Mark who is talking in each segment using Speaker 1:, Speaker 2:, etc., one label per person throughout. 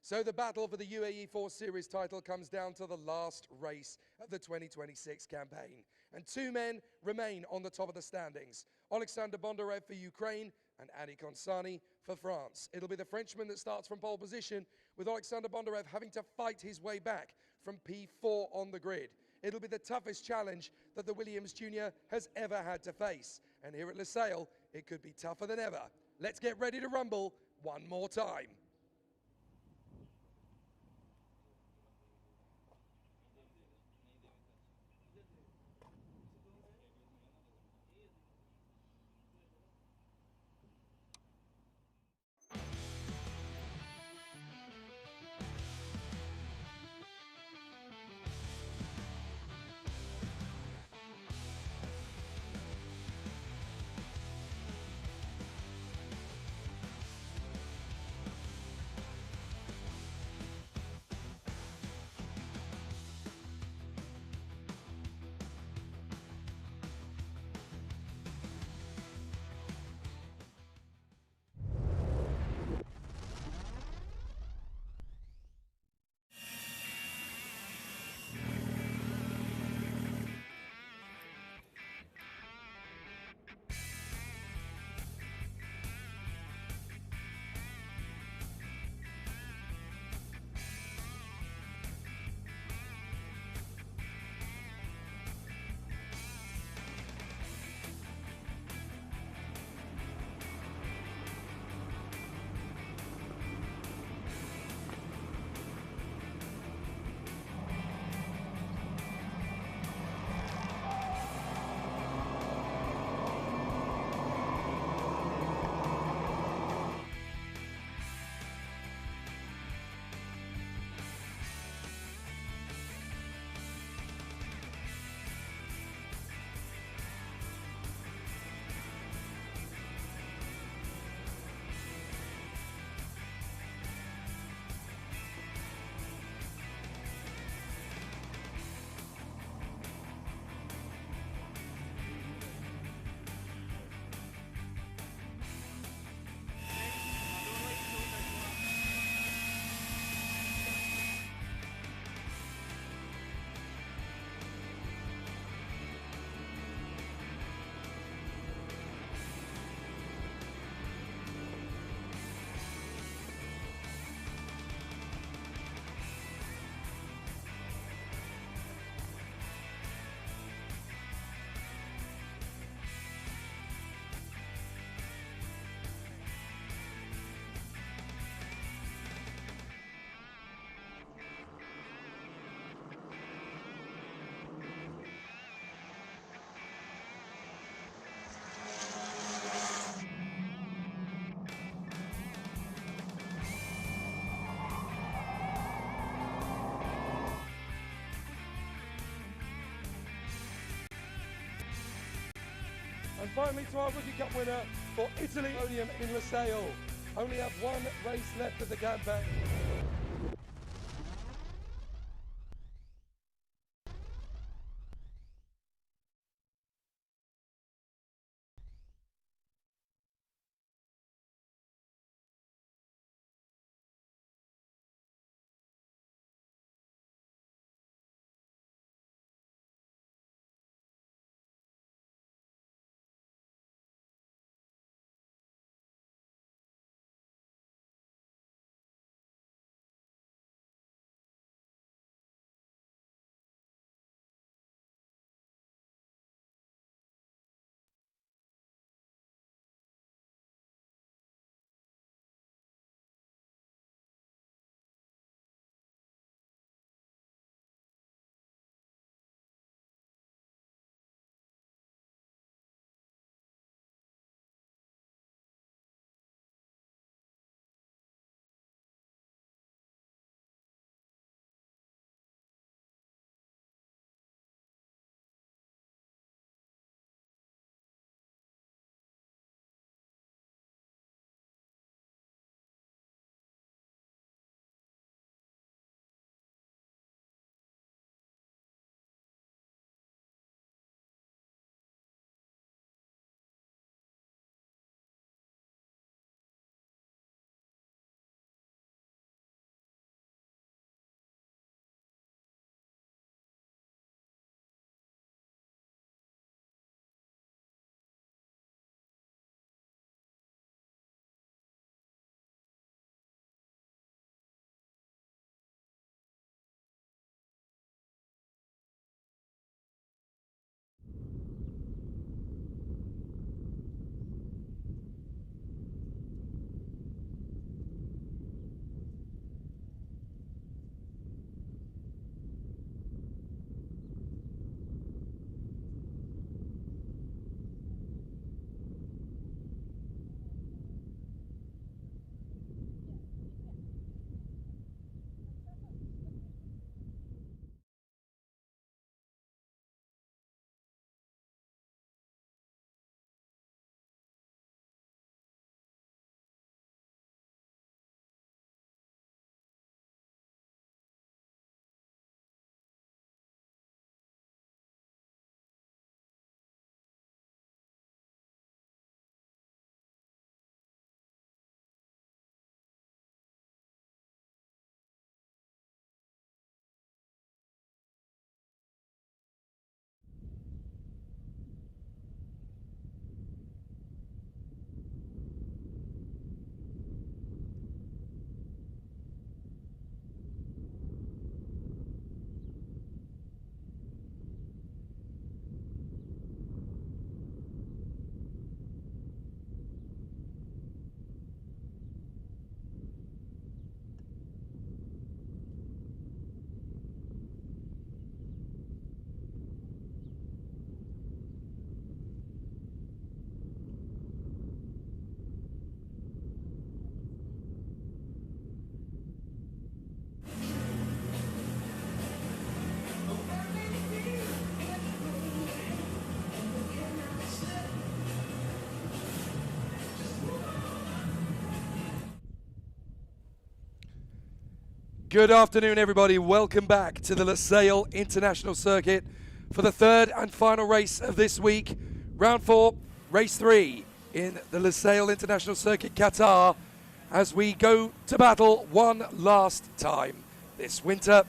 Speaker 1: So the battle for the UAE4 Series title comes down to the last race of the 2026 campaign. And two men remain on the top of the standings. Alexander Bondarev for Ukraine and Adi Konsani for France. It'll be the Frenchman that starts from pole position, with Alexander Bondarev having to fight his way back from P4 on the grid. It'll be the toughest challenge that the Williams Jr. has ever had to face. And here at Lusail, it could be tougher than ever. Let's get ready to rumble one more time. And finally to our Rookie Cup winner for Italy, Podium in Lusail. Only have one race left of the campaign. Good afternoon, everybody. Welcome back to the Lusail International Circuit for the third and final race of this week. Round 4, race 3 in the Lusail International Circuit, Qatar, as we go to battle one last time this winter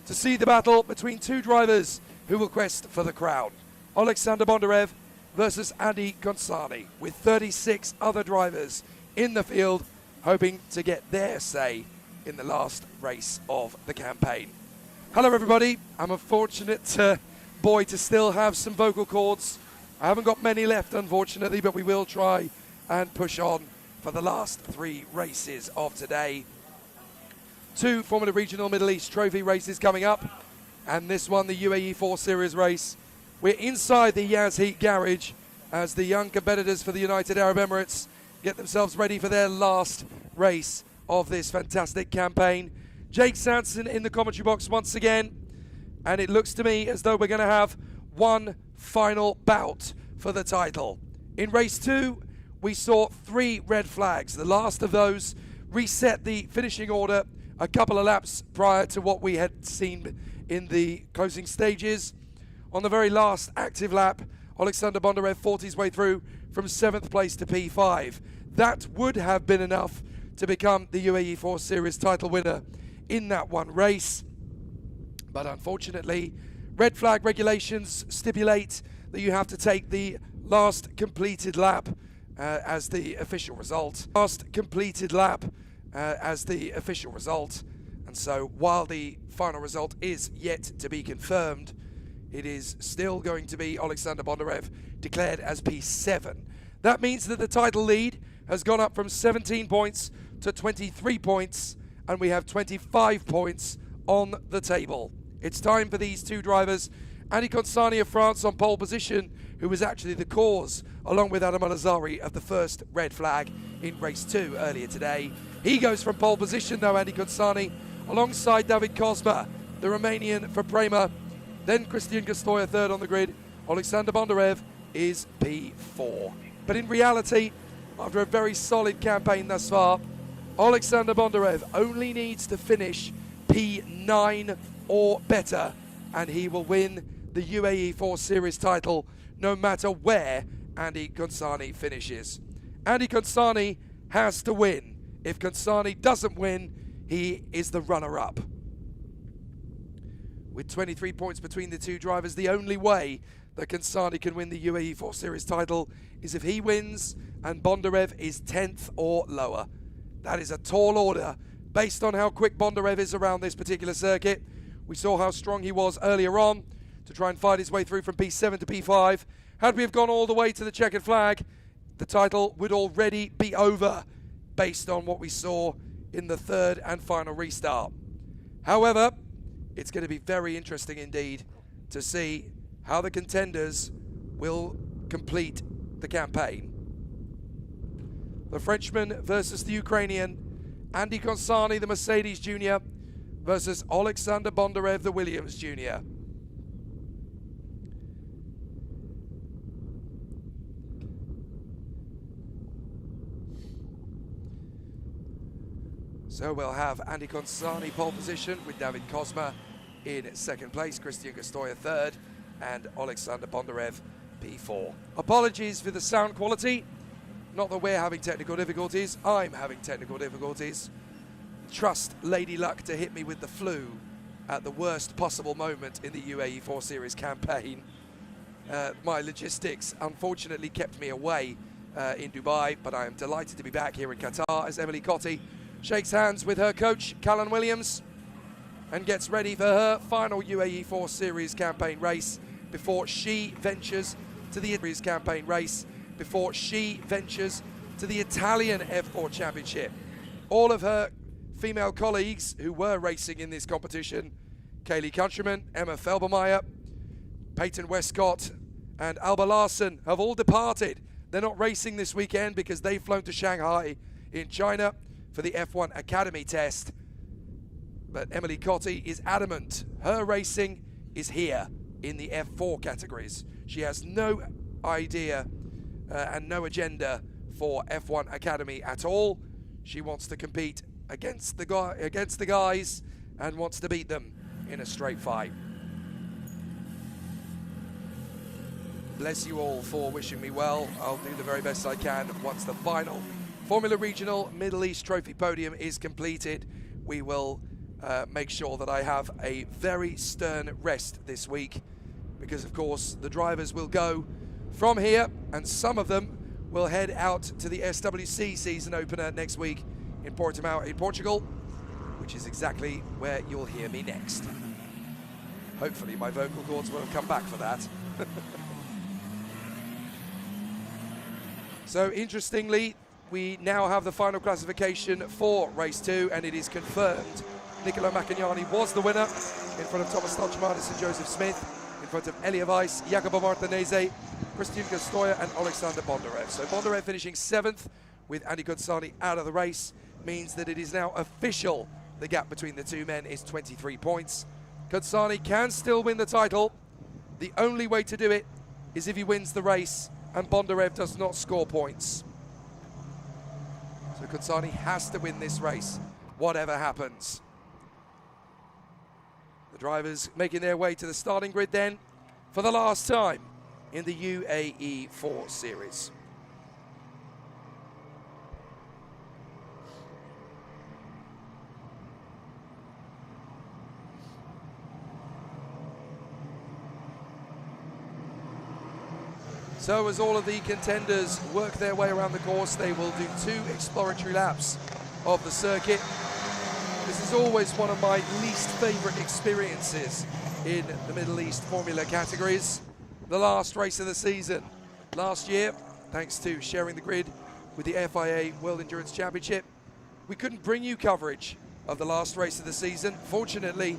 Speaker 1: to see the battle between two drivers who will quest for the crown. Alexander Bondarev versus Andy Ghonsani, with 36 other drivers in the field hoping to get their say in the last race of the campaign. Hello everybody, I'm a fortunate boy to still have some vocal cords. I haven't got many left unfortunately, but we will try and push on for the last 3 races of today. 2 Formula Regional Middle East Trophy races coming up, and this one, the UAE4 Series race. We're inside the Yas Heat Garage as the young competitors for the United Arab Emirates get themselves ready for their last race of this fantastic campaign. Jake Sanson in the commentary box once again, and it looks to me as though we're going to have one final bout for the title. In race 2, we saw 3 red flags. The last of those reset the finishing order a couple of laps prior to what we had seen in the closing stages. On the very last active lap, Alexander Bondarev fought his way through from 7th place to P5. That would have been enough to become the UAE4 Series title winner in that one race. But unfortunately, red flag regulations stipulate that you have to take the last completed lap as the official result. And so while the final result is yet to be confirmed, it is still going to be Alexander Bondarev declared as P7. That means that the title lead has gone up from 17 points to 23 points, and we have 25 points on the table. It's time for these two drivers. Andy Ghonsani of France on pole position, who was actually the cause, along with Adam Al-Azari, of the first red flag in race 2 earlier today. He goes from pole position though, Andy Ghonsani, alongside David Kozma, the Romanian for Prema. Then Cristian Gastoya third on the grid. Alexander Bondarev is P4. But in reality, after a very solid campaign thus far, Alexander Bondarev only needs to finish P9 or better, and he will win the UAE4 Series title no matter where Andy Ghonsani finishes. Andy Ghonsani has to win. If Ghonsani doesn't win, he is the runner-up. With 23 points between the two drivers, the only way that Ghonsani can win the UAE4 Series title is if he wins and Bondarev is 10th or lower. That is a tall order based on how quick Bondarev is around this particular circuit. We saw how strong he was earlier on to try and fight his way through from P7 to P5. Had we have gone all the way to the checkered flag, the title would already be over based on what we saw in the third and final restart. However, it's going to be very interesting indeed to see how the contenders will complete the campaign. The Frenchman versus the Ukrainian, Andy Ghonsani, the Mercedes Junior, versus Alexander Bondarev, the Williams Junior. So we'll have Andy Ghonsani pole position with David Kozma in 2nd place, Cristian Gastoya 3rd, and Alexander Bondarev P4. Apologies for the sound quality. Not that we're having technical difficulties, I'm having technical difficulties. Trust Lady Luck to hit me with the flu at the worst possible moment in the UAE4 Series campaign. My logistics unfortunately kept me away in Dubai, but I am delighted to be back here in Qatar as Emily Cotti shakes hands with her coach, Callan Williams, and gets ready for her final UAE4 Series campaign race before she ventures to the Italian F4 Championship. All of her female colleagues who were racing in this competition, Kaylee Countryman, Emma Felbermeyer, Peyton Westcott, and Alba Larson, have all departed. They're not racing this weekend because they've flown to Shanghai in China for the F1 Academy test. But Emily Cotti is adamant her racing is here in the F4 categories. She has no idea and no agenda for F1 Academy at all. She wants to compete against the guys and wants to beat them in a straight fight. Bless you all for wishing me well. I'll do the very best I can. Once the final Formula Regional Middle East Trophy podium is completed, we will make sure that I have a very stern rest this week, because of course the drivers will go from here and some of them will head out to the SWC season opener next week in Portimao in Portugal, which is exactly where you'll hear me next. Hopefully my vocal cords will have come back for that. So interestingly, we now have the final classification for race 2, and it is confirmed. Nicola Maccagnani was the winner in front of Thomas Stolchmanis and Joseph Smith, in front of Elia Weiss, Jacopo Martinese, Christian Gastoya and Alexander Bondarev. So Bondarev finishing 7th with Andy Cozzani out of the race means that it is now official. The gap between the two men is 23 points. Cozzani can still win the title. The only way to do it is if he wins the race and Bondarev does not score points. So Cozzani has to win this race, whatever happens. The drivers making their way to the starting grid then for the last time in the UAE4 series. So as all of the contenders work their way around the course, they will do 2 exploratory laps of the circuit. This is always one of my least favorite experiences in the Middle East Formula categories. The last race of the season. Last year, thanks to sharing the grid with the FIA World Endurance Championship, we couldn't bring you coverage of the last race of the season. Fortunately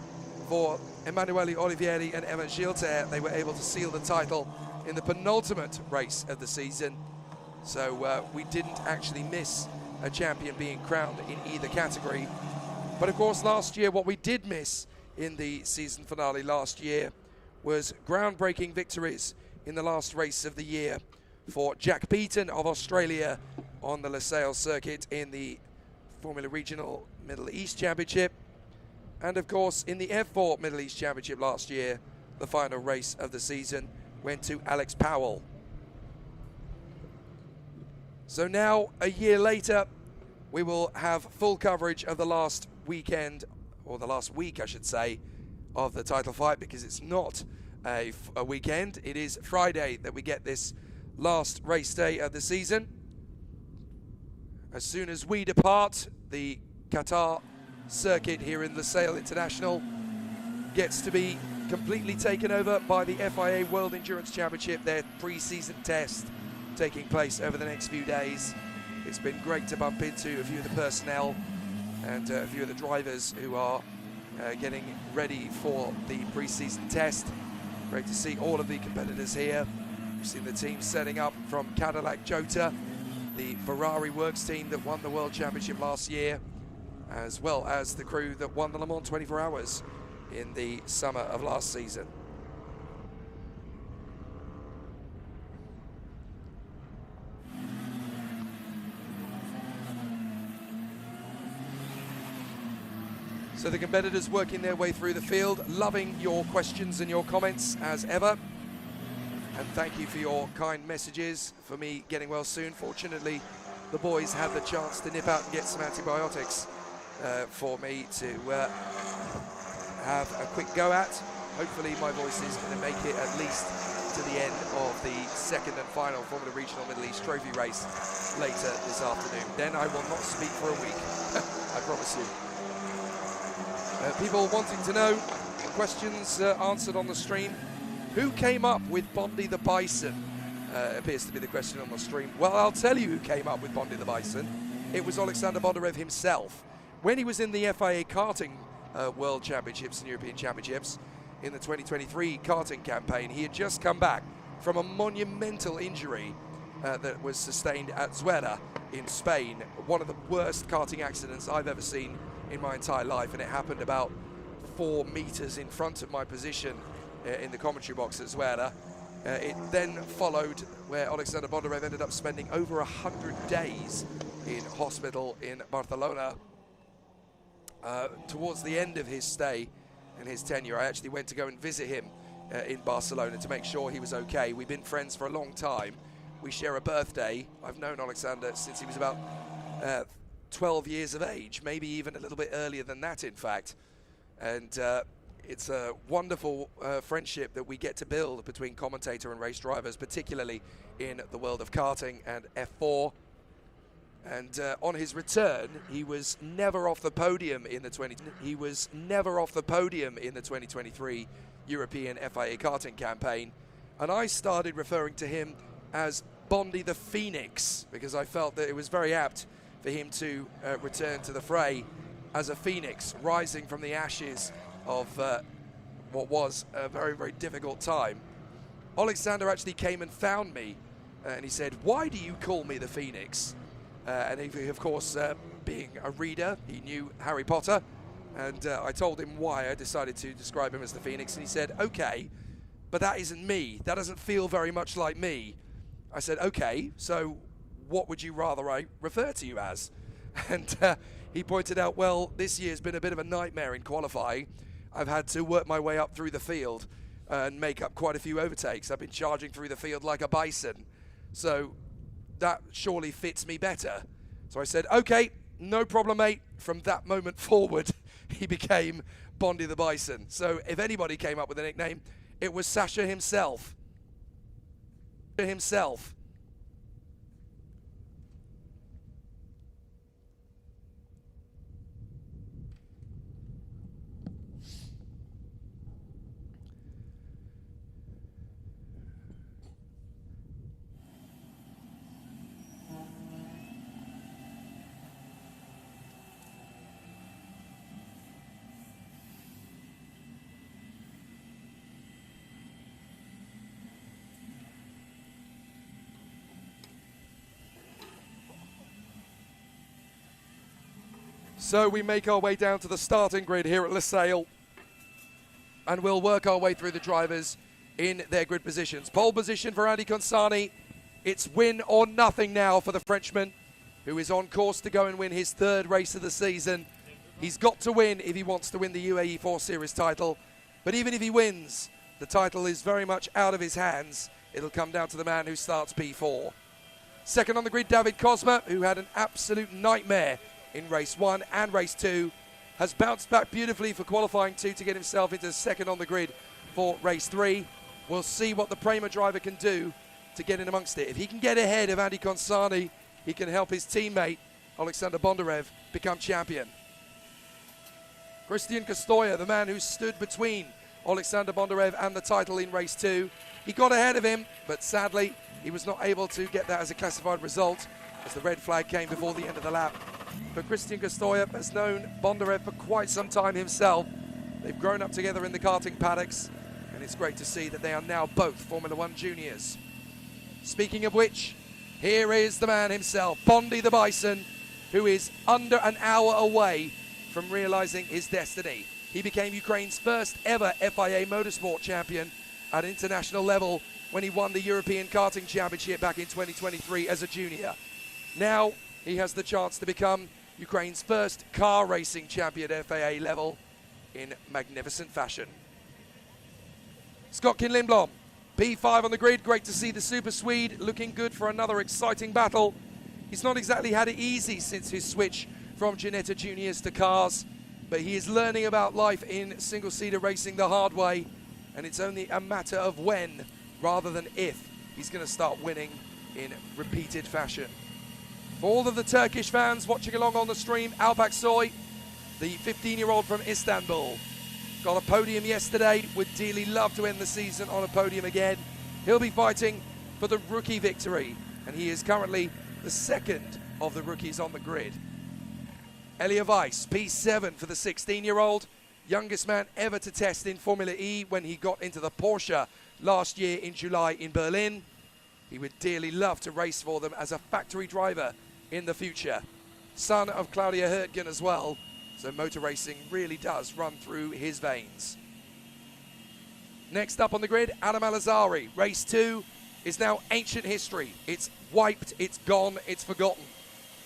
Speaker 1: for Emanuele Olivieri and Evan Gilter, they were able to seal the title in the penultimate race of the season. So we didn't actually miss a champion being crowned in either category. But of course last year what we did miss in the season finale last year was groundbreaking victories in the last race of the year for Jack Beaton of Australia on the Losail circuit in the Formula Regional Middle East Championship. And of course in the F4 Middle East Championship last year, the final race of the season went to Alex Powell. So now, a year later, we will have full coverage of the last weekend, or the last week I should say, of the title fight, because it's not a weekend. It is Friday that we get this last race day of the season. As soon as we depart, the Qatar circuit here in Losail International gets to be completely taken over by the FIA World Endurance Championship, their pre-season test taking place over the next few days. It's been great to bump into a few of the personnel and a few of the drivers who are getting ready for the pre-season test. Great to see all of the competitors here. We've seen the team setting up from Cadillac Jota, the Ferrari works team that won the World Championship last year, as well as the crew that won the Le Mans 24 Hours in the summer of last season. So the competitors working their way through the field, loving your questions and your comments as ever. And thank you for your kind messages for me getting well soon. Fortunately, the boys had the chance to nip out and get some antibiotics for me to have a quick go at. Hopefully my voice is going to make it at least to the end of the second and final Formula Regional Middle East Trophy race later this afternoon. Then I will not speak for a week, I promise you. People wanting to know, questions answered on the stream. Who came up with Bondi the Bison? Appears to be the question on the stream. Well, I'll tell you who came up with Bondi the Bison. It was Alexander Bondarev himself. When he was in the FIA karting World Championships and European Championships in the 2023 karting campaign, he had just come back from a monumental injury that was sustained at Zuera in Spain. One of the worst karting accidents I've ever seen in my entire life, and it happened about 4 meters in front of my position in the commentary box at Zuera. It then followed where Alexander Bondarev ended up spending over 100 days in hospital in Barcelona towards the end of his stay and his tenure, I actually went to go and visit him in Barcelona to make sure he was okay. We've been friends for a long time. We share a birthday. I've known Alexander since he was about 12 years of age, maybe even a little bit earlier than that, in fact. And it's a wonderful friendship that we get to build between commentator and race drivers, particularly in the world of karting and F4. And on his return, he was never off the podium in the 2023 European FIA karting campaign. And I started referring to him as Bondi the Phoenix, because I felt that it was very apt for him to return to the fray as a phoenix, rising from the ashes of what was a very, very difficult time. Alexander actually came and found me, and he said, "Why do you call me the Phoenix?" And he, of course, being a reader, he knew Harry Potter, and I told him why I decided to describe him as the Phoenix, and he said, "Okay, but that isn't me. That doesn't feel very much like me." I said, "Okay, so what would you rather I refer to you as?" And he pointed out, well, this year's been a bit of a nightmare in qualifying. I've had to work my way up through the field and make up quite a few overtakes. I've been charging through the field like a bison. So that surely fits me better. So I said, "Okay, no problem, mate." From that moment forward, he became Bondi the Bison. So if anybody came up with a nickname, it was Sasha himself. So we make our way down to the starting grid here at Losail, and we'll work our way through the drivers in their grid positions. Pole position for Andy Consani. It's win or nothing now for the Frenchman, who is on course to go and win his third race of the season. He's got to win if he wants to win the UAE4 Series title. But even if he wins, the title is very much out of his hands. It'll come down to the man who starts P4. Second on the grid, David Cosma, who had an absolute nightmare in race 1 and race 2, has bounced back beautifully for qualifying 2 to get himself into second on the grid for race 3. We'll see what the Prema driver can do to get in amongst it. If he can get ahead of Andy Consani, he can help his teammate Alexander Bondarev become champion. Christian Castoya, the man who stood between Alexander Bondarev and the title in race 2, he got ahead of him, but sadly he was not able to get that as a classified result as the red flag came before the end of the lap. But Christian Castoya has known Bondarev for quite some time himself. They've grown up together in the karting paddocks, and it's great to see that they are now both Formula One juniors. Speaking of which, here is the man himself, Bondi the Bison, who is under an hour away from realizing his destiny. He became Ukraine's first ever FIA Motorsport champion at international level when he won the European Karting Championship back in 2023 as a junior. Now he has the chance to become Ukraine's first car racing champion at FIA level in magnificent fashion. Scott Lindblom, P5 on the grid. Great to see the Super Swede looking good for another exciting battle. He's not exactly had it easy since his switch from Ginetta Juniors to cars, but he is learning about life in single-seater racing the hard way, and it's only a matter of when rather than if he's going to start winning in repeated fashion. For all of the Turkish fans watching along on the stream, Alpak Soy, the 15-year-old from Istanbul, got a podium yesterday, would dearly love to end the season on a podium again. He'll be fighting for the rookie victory, and he is currently the second of the rookies on the grid. Elia Weiss, P7 for the 16-year-old, youngest man ever to test in Formula E when he got into the Porsche last year in July in Berlin. He would dearly love to race for them as a factory driver in the future. Son of Claudia Hurtgen as well, so motor racing really does run through his veins. Next up on the grid, Adam Alazari. Race 2 is now ancient history. It's wiped, it's gone, it's forgotten.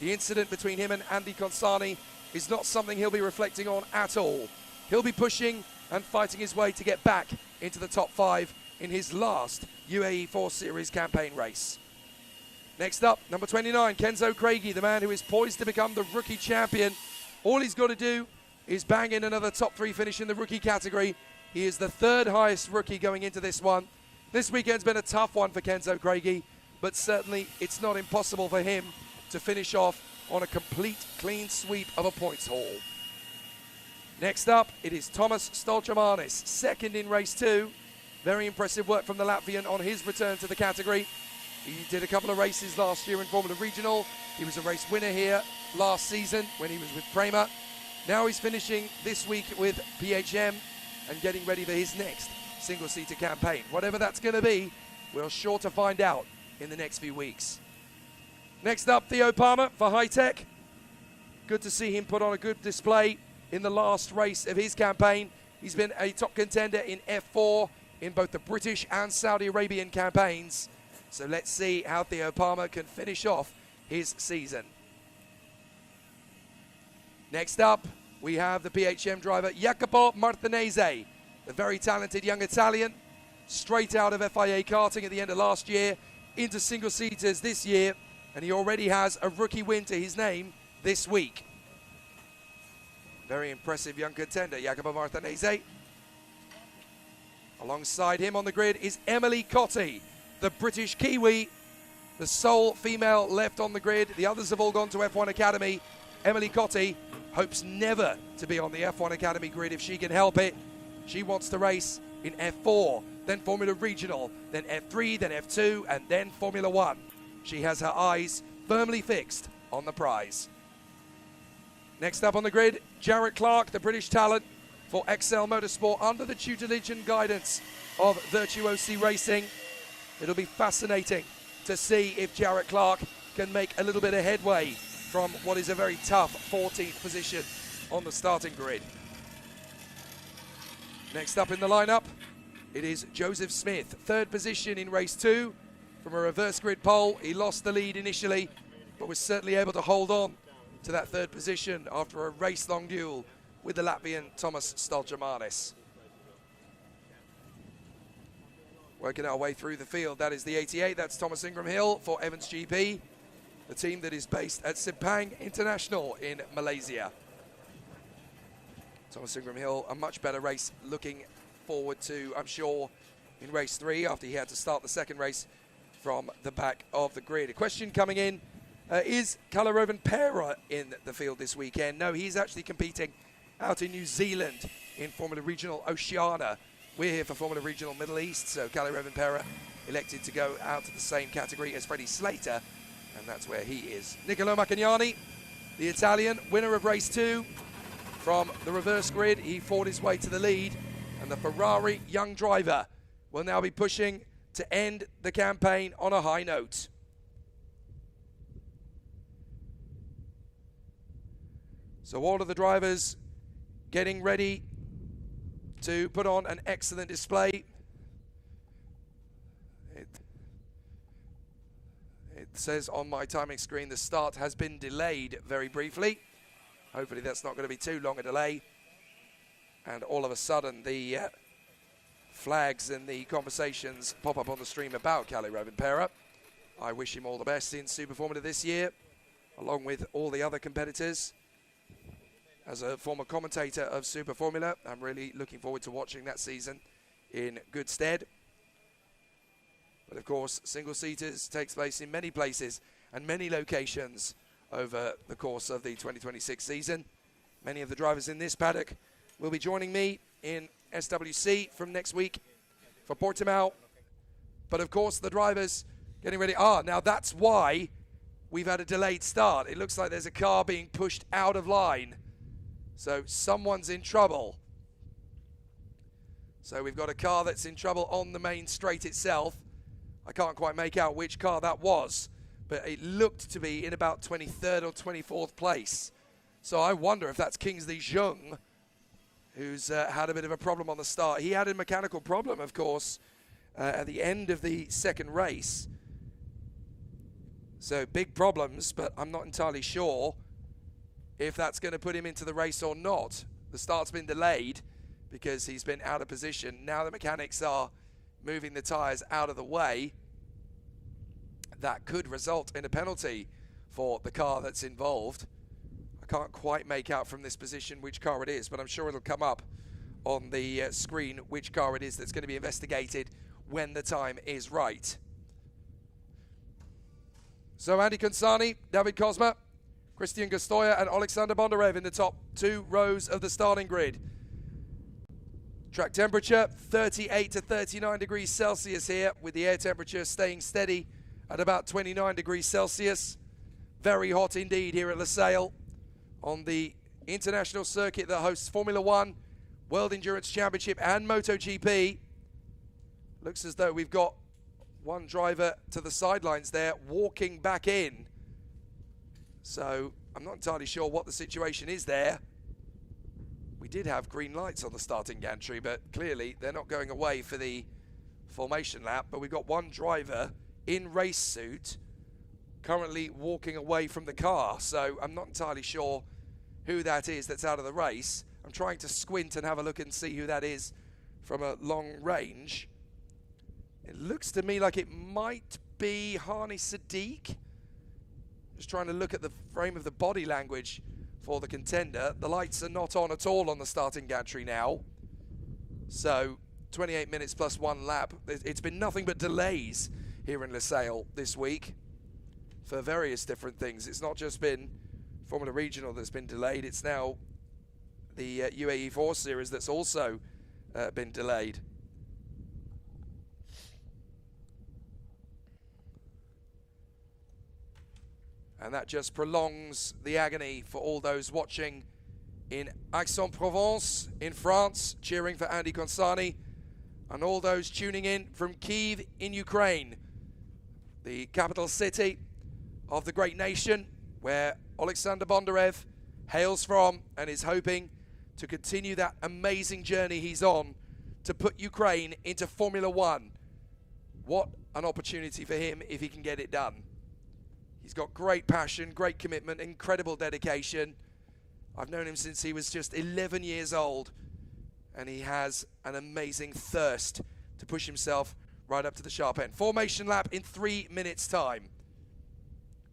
Speaker 1: The incident between him and Andy Consani is not something he'll be reflecting on at all. He'll be pushing and fighting his way to get back into the top 5 in his last UAE4 Series campaign race. Next up, number 29, Kenzo Craigie, the man who is poised to become the rookie champion. All he's got to do is bang in another top 3 finish in the rookie category. He is the 3rd highest rookie going into this one. This weekend's been a tough one for Kenzo Craigie, but certainly it's not impossible for him to finish off on a complete clean sweep of a points haul. Next up, it is Tomas Stolchamanis, 2nd in race 2. Very impressive work from the Latvian on his return to the category. He did a couple of races last year in Formula Regional. He was a race winner here last season when he was with Prema. Now he's finishing this week with PHM and getting ready for his next single-seater campaign. Whatever that's going to be, we're sure to find out in the next few weeks. Next up, Theo Palmer for High Tech. Good to see him put on a good display in the last race of his campaign. He's been a top contender in F4 in both the British and Saudi Arabian campaigns. So let's see how Theo Palmer can finish off his season. Next up, we have the PHM driver Jacopo Martinese, the very talented young Italian, straight out of FIA karting at the end of last year, into single-seaters this year, and he already has a rookie win to his name this week. Very impressive young contender, Jacopo Martinese. Alongside him on the grid is Emily Cotti, the British Kiwi, the sole female left on the grid. The others have all gone to F1 Academy. Emily Cotti hopes never to be on the F1 Academy grid if she can help it. She wants to race in F4, then Formula Regional, then F3, then F2, and then Formula 1. She has her eyes firmly fixed on the prize. Next up on the grid, Jarrett Clark, the British talent for Excel Motorsport under the tutelage and guidance of Virtuosi Racing. It'll be fascinating to see if Jarrett Clark can make a little bit of headway from what is a very tough 14th position on the starting grid. Next up in the lineup, it is Joseph Smith, 3rd position in race 2. From a reverse grid pole, he lost the lead initially, but was certainly able to hold on to that 3rd position after a race-long duel with the Latvian Tomas Stolchamanis. Working our way through the field, that is the 88, that's Thomas Ingram Hill for Evans GP, the team that is based at Sepang International in Malaysia. Thomas Ingram Hill, a much better race looking forward to, I'm sure, in race 3 after he had to start the 2nd race from the back of the grid. A question coming in, is Kalarovan Pera in the field this weekend? No, he's actually competing out in New Zealand in Formula Regional Oceania. We're here for Formula Regional Middle East, so Kalarovan Pera elected to go out to the same category as Freddie Slater, and that's where he is. Niccolo Maccagnani, the Italian, winner of race 2. From the reverse grid, he fought his way to the lead, and the Ferrari young driver will now be pushing to end the campaign on a high note. So all of the drivers getting ready to put on an excellent display. It says on my timing screen the start has been delayed very briefly. Hopefully that's not going to be too long a delay. And all of a sudden the flags and the conversations pop up on the stream about Kalarovan Pera. I wish him all the best in Super Formula this year, along with all the other competitors. As a former commentator of Super Formula, I'm really looking forward to watching that season in good stead. But of course, single-seaters takes place in many places and many locations over the course of the 2026 season. Many of the drivers in this paddock will be joining me in SWC from next week for Portimao. But of course, the drivers getting ready. Now that's why we've had a delayed start. It looks like there's a car being pushed out of line. So someone's in trouble. So we've got a car that's in trouble on the main straight itself. I can't quite make out which car that was, but it looked to be in about 23rd or 24th place. So I wonder if that's Kingsley Jung, who's had a bit of a problem on the start. He had a mechanical problem, of course, at the end of the 2nd race. So big problems, but I'm not entirely sure if that's going to put him into the race or not. The start's been delayed because he's been out of position. Now the mechanics are moving the tyres out of the way. That could result in a penalty for the car that's involved. I can't quite make out from this position which car it is, but I'm sure it'll come up on the screen which car it is that's going to be investigated when the time is right. So Andy Consani, David Kozma, Christian Gastoya and Alexander Bondarev in the top 2 rows of the starting grid. Track temperature 38 to 39 degrees Celsius here, with the air temperature staying steady at about 29 degrees Celsius. Very hot indeed here at Losail on the international circuit that hosts Formula 1, World Endurance Championship and MotoGP. Looks as though we've got one driver to the sidelines there, walking back in. So I'm not entirely sure what the situation is there. We did have green lights on the starting gantry, but clearly they're not going away for the formation lap. But we've got one driver in race suit currently walking away from the car. So I'm not entirely sure who that is that's out of the race. I'm trying to squint and have a look and see who that is from a long range. It looks to me like it might be Hani Sadiq. Just trying to look at the frame of the body language for the contender. The lights are not on at all on the starting gantry now. So 28 minutes plus 1 lap. It's been nothing but delays here in Losail this week for various different things. It's not just been Formula Regional that's been delayed. It's now the UAE4 series that's also been delayed. And that just prolongs the agony for all those watching in Aix-en-Provence in France, cheering for Andy Consani, and all those tuning in from Kyiv in Ukraine, the capital city of the great nation where Alexander Bondarev hails from and is hoping to continue that amazing journey he's on to put Ukraine into Formula 1. What an opportunity for him if he can get it done. He's got great passion, great commitment, incredible dedication. I've known him since he was just 11 years old, and he has an amazing thirst to push himself right up to the sharp end. Formation lap in 3 minutes' time.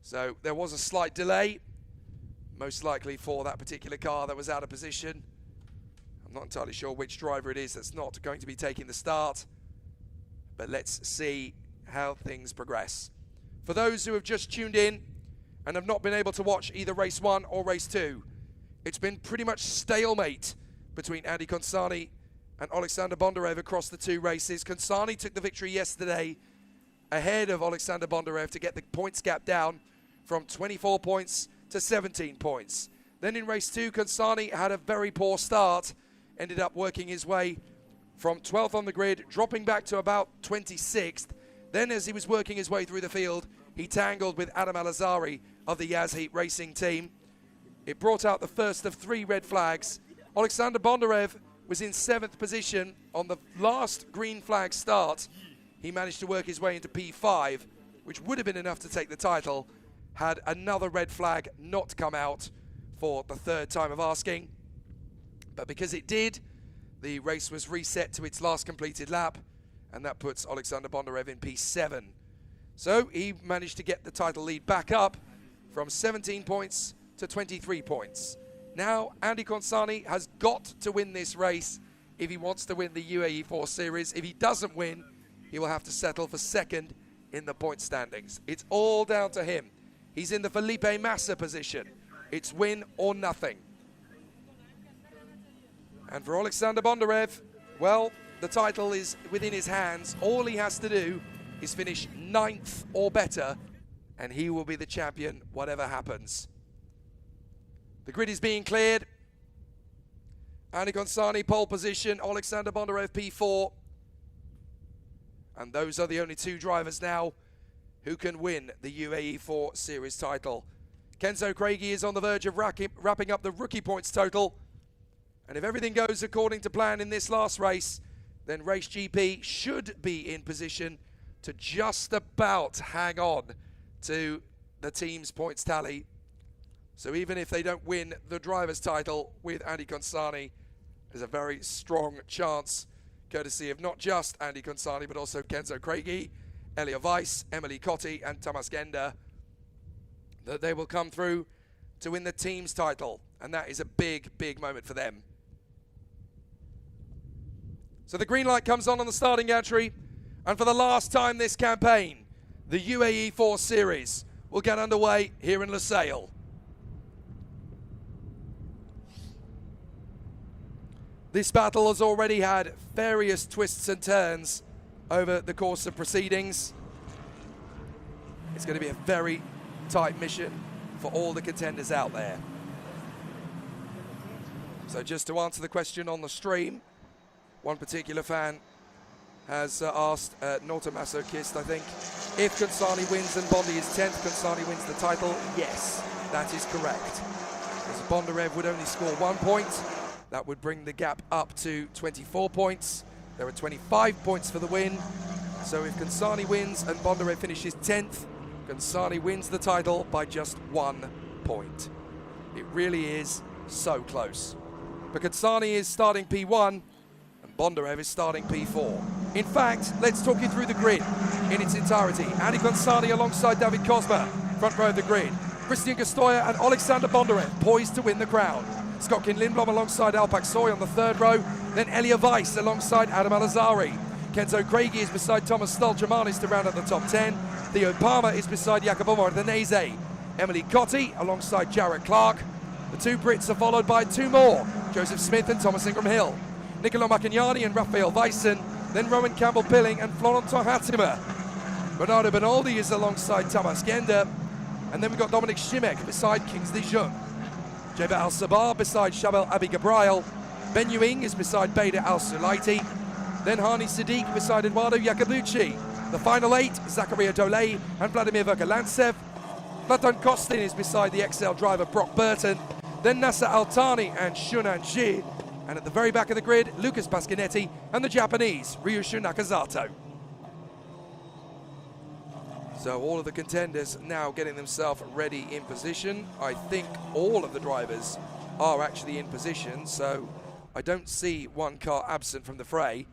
Speaker 1: So there was a slight delay, most likely for that particular car that was out of position. I'm not entirely sure which driver it is that's not going to be taking the start, but let's see how things progress. For those who have just tuned in and have not been able to watch either race 1 or race 2, it's been pretty much stalemate between Andy Consani and Alexander Bondarev across the 2 races. Consani took the victory yesterday ahead of Alexander Bondarev to get the points gap down from 24 points to 17 points. Then in race 2, Consani had a very poor start, ended up working his way from 12th on the grid, dropping back to about 26th. Then as he was working his way through the field, he tangled with Adam Alazari of the Yazheat Racing team. It brought out the first of 3 red flags. Alexander Bondarev was in 7th position on the last green flag start. He managed to work his way into P5, which would have been enough to take the title had another red flag not come out for the 3rd time of asking. But because it did, the race was reset to its last completed lap, and that puts Alexander Bondarev in P7. So he managed to get the title lead back up from 17 points to 23 points. Now Andy Consani has got to win this race if he wants to win the UAE4 series. If he doesn't win, he will have to settle for 2nd in the point standings. It's all down to him. He's in the Felipe Massa position. It's win or nothing. And for Alexander Bondarev, well, the title is within his hands. All he has to do is finish 9th or better, and he will be the champion, whatever happens. The grid is being cleared. Andy Consani, pole position. Alexander Bondarev, P4. And those are the only 2 drivers now who can win the UAE4 Series title. Kenzo Craigie is on the verge of wrapping up the rookie points total. And if everything goes according to plan in this last race, then Race GP should be in position to just about hang on to the team's points tally So even if they don't win the driver's title with Andy Consani, there's a very strong chance, courtesy of not just Andy Consani, but also Kenzo Craigie, Elia Weiss, Emily Cotti, and Thomas Gender, that they will come through to win the team's title. And that is a big, big moment for them. So the green light comes on the starting gantry. And for the last time this campaign, the UAE4 series will get underway here in Lusail. This battle has already had various twists and turns over the course of proceedings. It's going to be a very tight mission for all the contenders out there. So just to answer the question on the stream, one particular fan has asked, Norta Masochist, I think, if Consani wins and Bondi is 10th, Consani wins the title. Yes, that is correct. As Bondarev would only score 1 point, that would bring the gap up to 24 points. There are 25 points for the win. So if Consani wins and Bondarev finishes 10th, Consani wins the title by just 1 point. It really is so close. But Consani is starting P1 and Bondarev is starting P4. In fact, let's talk you through the grid in its entirety. Andy Consani alongside David Kozma, front row of the grid. Christian Gastoya and Alexander Bondarev poised to win the crown. Scotkin Lindblom alongside Alpak Soy on the third row. Then Elia Weiss alongside Adam Alazari. Kenzo Craigie is beside Thomas Stolgermanis to round out the top 10. Theo Palmer is beside Jacopo Martinese. Emily Cotti alongside Jarrett Clark. The two Brits are followed by two more, Joseph Smith and Thomas Ingram Hill. Niccolo Maccagnani and Raphael Weissen. Then Rowan Campbell-Pilling and Florentin Hattimer. Bernardo Benaldi is alongside Thomas Gender. And then we've got Dominic Schimek beside Kingsley Jung. Jeba Al-Sabah beside Shabel Abi Gabriel. Ben Yuing is beside Beda Al-Sulaiti. Then Hani Sadiq beside Eduardo Iacobucci. The final 8, Zakaria Doley and Vladimir Verkalantsev. Platon Kostin is beside the XL driver Brock Burton. Then Nasser Altani and Shunan Shi. And at the very back of the grid, Lucas Pasquinetti and the Japanese, Ryushu Nakazato. So all of the contenders now getting themselves ready in position. I think all of the drivers are actually in position, so I don't see one car absent from the fray.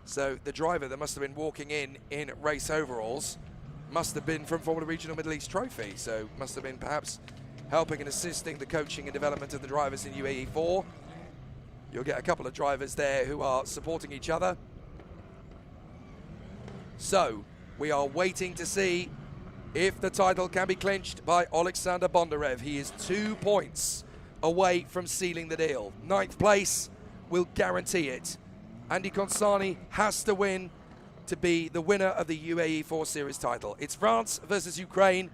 Speaker 1: So the driver that must have been walking in race overalls must have been from Formula Regional Middle East Trophy, so must have been perhaps helping and assisting the coaching and development of the drivers in UAE4. You'll get a couple of drivers there who are supporting each other. So we are waiting to see if the title can be clinched by Alexander Bondarev. He is 2 points away from sealing the deal. 9th place will guarantee it. Andy Consani has to win to be the winner of the UAE4 Series title. It's France versus Ukraine,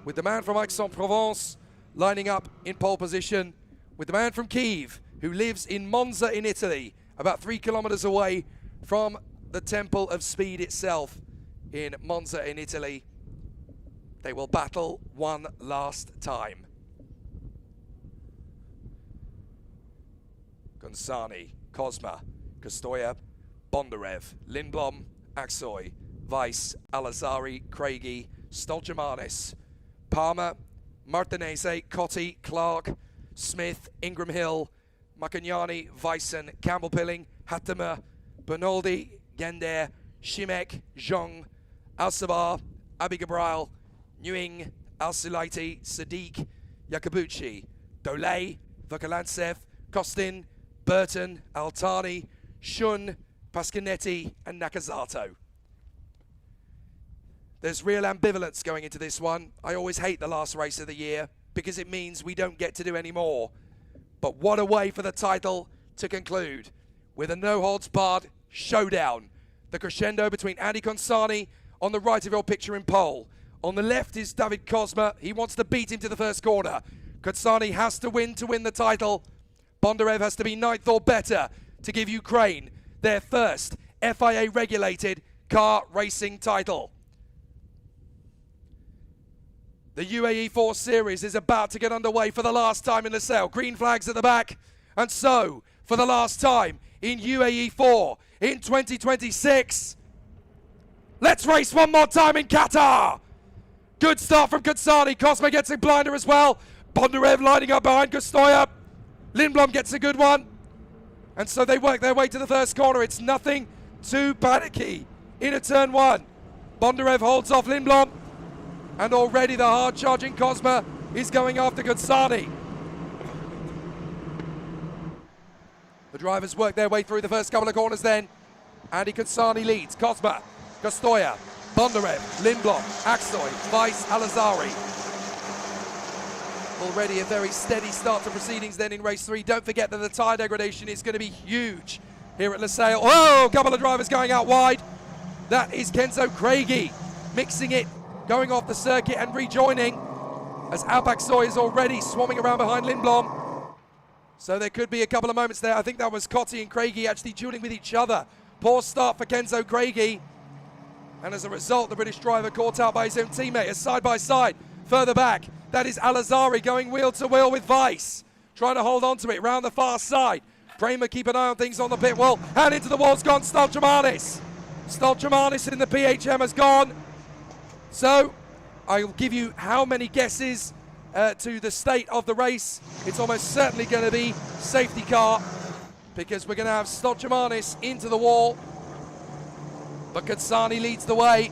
Speaker 1: with the man from Aix-en-Provence lining up in pole position, with the man from Kiev, who lives in Monza in Italy, about 3 kilometers away from the Temple of Speed itself in Monza in Italy. They will battle one last time. Consani, Kozma, Gastoya, Bondarev, Lindblom, Aksoy, Weiss, Alazari, Craigie, Stolgermanis, Palmer, Martinese, Cotti, Clark, Smith, Ingram Hill, Maccagnani, Weissen, Campbell-Pilling, Hattimer, Bernaldi, Gender, Schimek, Zhong, Al-Sabah, Abi Gabriel, Nguyen, Al-Sulaiti, Sadiq, Iacobucci, Doley, Verkalantsev, Kostin, Burton, Altani, Shun, Pasquinetti, and Nakazato. There's real ambivalence going into this one. I always hate the last race of the year because it means we don't get to do any more. But what a way for the title to conclude with a no-holds-barred showdown. The crescendo between Andy Consani on the right of your picture in pole. On the left is David Kozma. He wants to beat him to the first corner. Consani has to win the title. Bondarev has to be 9th or better to give Ukraine their first FIA-regulated car racing title. The UAE4 Series is about to get underway for the last time in Lusail. Green flags at the back. And so, for the last time in UAE4 in 2026, let's race one more time in Qatar. Good start from Consani. Kozma gets a blinder as well. Bondarev lining up behind Kostoya. Lindblom gets a good one. And so they work their way to the first corner. It's nothing too panicky into turn one. Bondarev holds off Lindblom. And already the hard-charging Cosma is going after Konsani. The drivers work their way through the first couple of corners then. Andy Konsani leads. Cosma, Kostoya, Bondarev, Lindblom, Aksoy, Weiss, Alazari. Already a very steady start to proceedings then in race 3. Don't forget that the tyre degradation is going to be huge here at Losail. Oh, a couple of drivers going out wide. That is Kenzo Craigie mixing it, going off the circuit and rejoining as Alp Aksoy is already swarming around behind Lindblom. So there could be a couple of moments there. I think that was Cotty and Craigie actually dueling with each other. Poor start for Kenzo Craigie. And as a result, the British driver caught out by his own teammate as side by side. Further back, that is Alazari going wheel to wheel with Weiss. Trying to hold on to it round the far side. Kramer keep an eye on things on the pit wall. And into the wall's gone Stolchamanis. Stolchamanis in the PHM has gone. So I'll give you how many guesses to the state of the race. It's almost certainly going to be safety car because we're going to have Stolchamanis into the wall. But Konsani leads the way.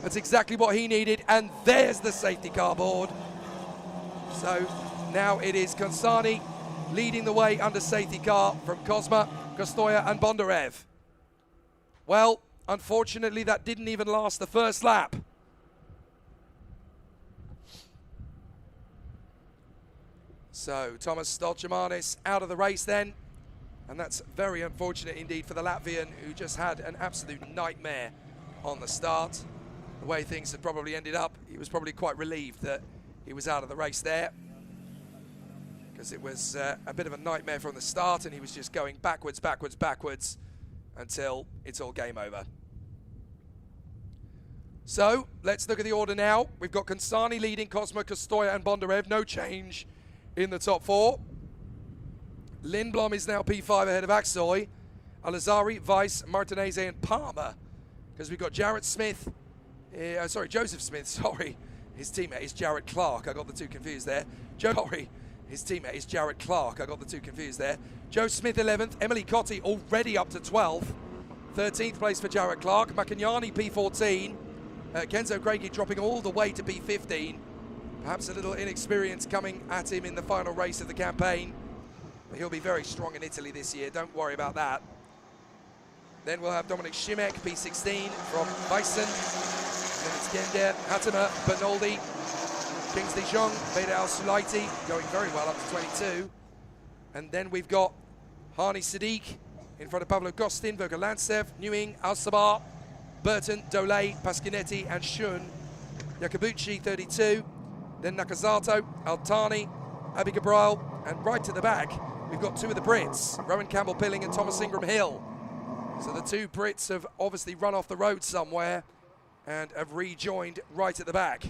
Speaker 1: That's exactly what he needed. And there's the safety car board. So now it is Konsani leading the way under safety car from Cosma, Kostoya and Bondarev. Well, unfortunately, that didn't even last the first lap. So Thomas Stolchamanis out of the race then. And that's very unfortunate indeed for the Latvian, who just had an absolute nightmare on the start. The way things had probably ended up, he was probably quite relieved that he was out of the race there, because it was a bit of a nightmare from the start and he was just going backwards, backwards, backwards until it's all game over. So let's look at the order now. We've got Konsani leading, Cosma, Kostoya and Bondarev, no change in the top 4. Lindblom is now P5 ahead of Aksoy, Alazari, Weiss, Martinez and Palmer, because we've got Jarrett Smith, Joseph Smith, sorry. His teammate is Jarrett Clark. I got the two confused there. His teammate is Jarrett Clark. I got the two confused there. Joe Smith 11th. Emily Cotty already up to 12th. 13th place for Jarrett Clark. Macagnani P14. Kenzo Craigie dropping all the way to P15. Perhaps a little inexperience coming at him in the final race of the campaign. But he'll be very strong in Italy this year. Don't worry about that. Then we'll have Dominic Shimek, P16 from Weissen. Then it's Gender, Hattemer, Bernoldi, Kingsley Jong, Beda Al-Sulaiti going very well up to 22. And then we've got Hani Sadiq in front of Pablo Gostin, Volker Lantsev, Newing, Al-Sabar, Burton, Dole, Pasquinetti and Shun. Yacobucci 32. Then Nakazato, Altani, Abby Cabral, and right to the back we've got two of the Brits, Rowan Campbell-Pilling and Thomas Ingram Hill. So the two Brits have obviously run off the road somewhere and have rejoined right at the back.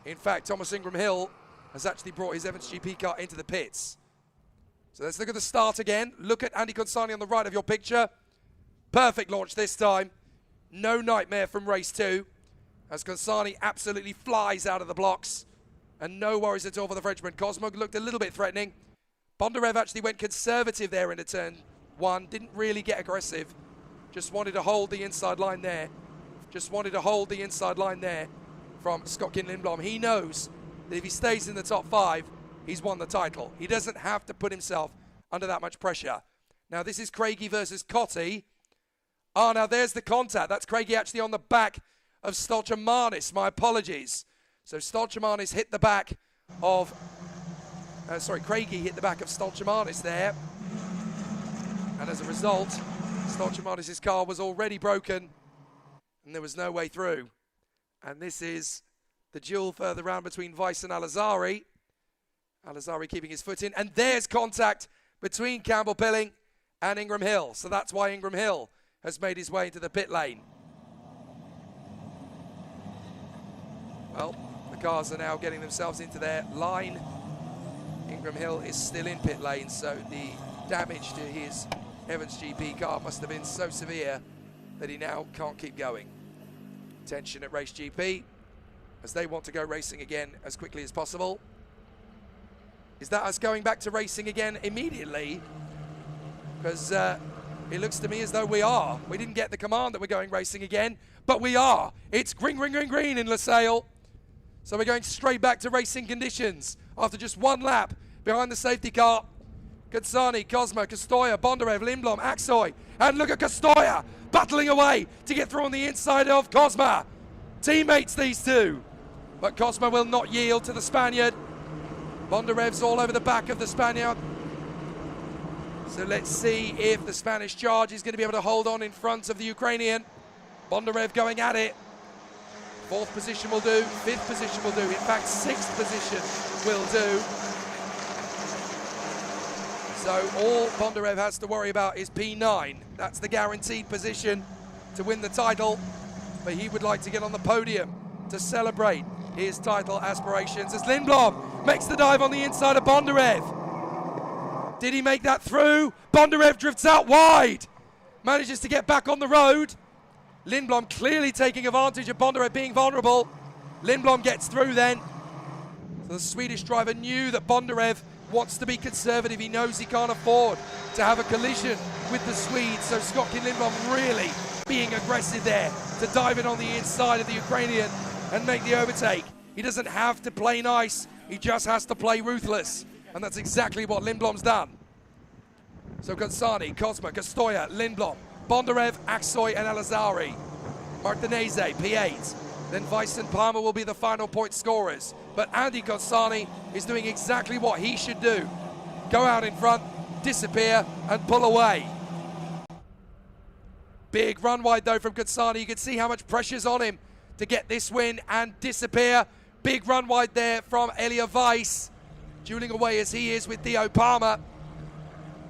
Speaker 1: In fact, Thomas Ingram Hill has actually brought his Evans GP car into the pits. So let's look at the start again. Look at Andy Konsani on the right of your picture. Perfect launch this time. No nightmare from race 2, as Konsani absolutely flies out of the blocks. And no worries at all for the Frenchman. Cosmo looked a little bit threatening. Bondarev actually went conservative there into turn 1. Didn't really get aggressive. Just wanted to hold the inside line there. From Scotkin Lindblom. He knows that if he stays in the top 5, he's won the title. He doesn't have to put himself under that much pressure. Now this is Craigie versus Cotty. Oh, now there's the contact. That's Craigie actually on the back of Stolchamanis. My apologies. So Stolchamanis hit the back of... Craigie hit the back of Stolchamanis there. And as a result, Stolchamanis' car was already broken and there was no way through. And this is the duel further round between Weiss and Alazari. Alazari keeping his foot in. And there's contact between Campbell-Pilling and Ingram Hill. So that's why Ingram Hill has made his way into the pit lane. Well, the cars are now getting themselves into their line. Ingram Hill is still in pit lane, so the damage to his Evans GP car must have been so severe that he now can't keep going. Tension at Race GP as they want to go racing again as quickly as possible. Is that us going back to racing again immediately? Because it looks to me as though we are. We didn't get the command that we're going racing again, but we are. It's green, green, green, green in Losail. So we're going straight back to racing conditions after just one lap behind the safety car. Katsani, Cosmo, Kastoya, Bondarev, Lindblom, Aksoy. And look at Kastoya battling away to get through on the inside of Cosma. Teammates, these two. But Cosmo will not yield to the Spaniard. Bondarev's all over the back of the Spaniard. So let's see if the Spanish charge is going to be able to hold on in front of the Ukrainian. Bondarev going at it. Fourth position will do, fifth position will do, in fact sixth position will do. So all Bondarev has to worry about is P9. That's the guaranteed position to win the title. But he would like to get on the podium to celebrate his title aspirations as Lindblom makes the dive on the inside of Bondarev. Did he make that through? Bondarev drifts out wide. Manages to get back on the road. Lindblom clearly taking advantage of Bondarev being vulnerable. Lindblom gets through then. So the Swedish driver knew that Bondarev wants to be conservative. He knows he can't afford to have a collision with the Swedes. So Scotkin Lindblom really being aggressive there to dive in on the inside of the Ukrainian and make the overtake. He doesn't have to play nice. He just has to play ruthless. And that's exactly what Lindblom's done. So Kansani, Cosma, Kastoya, Lindblom, Bondarev, Aksoy and Alazari. Martinez, P8. Then Weiss and Palmer will be the final point scorers. But Andy Kansani is doing exactly what he should do. Go out in front, disappear and pull away. Big run wide though from Kansani. You can see how much pressure's on him to get this win and disappear. Big run wide there from Elia Weiss. Dueling away as he is with Theo Palmer.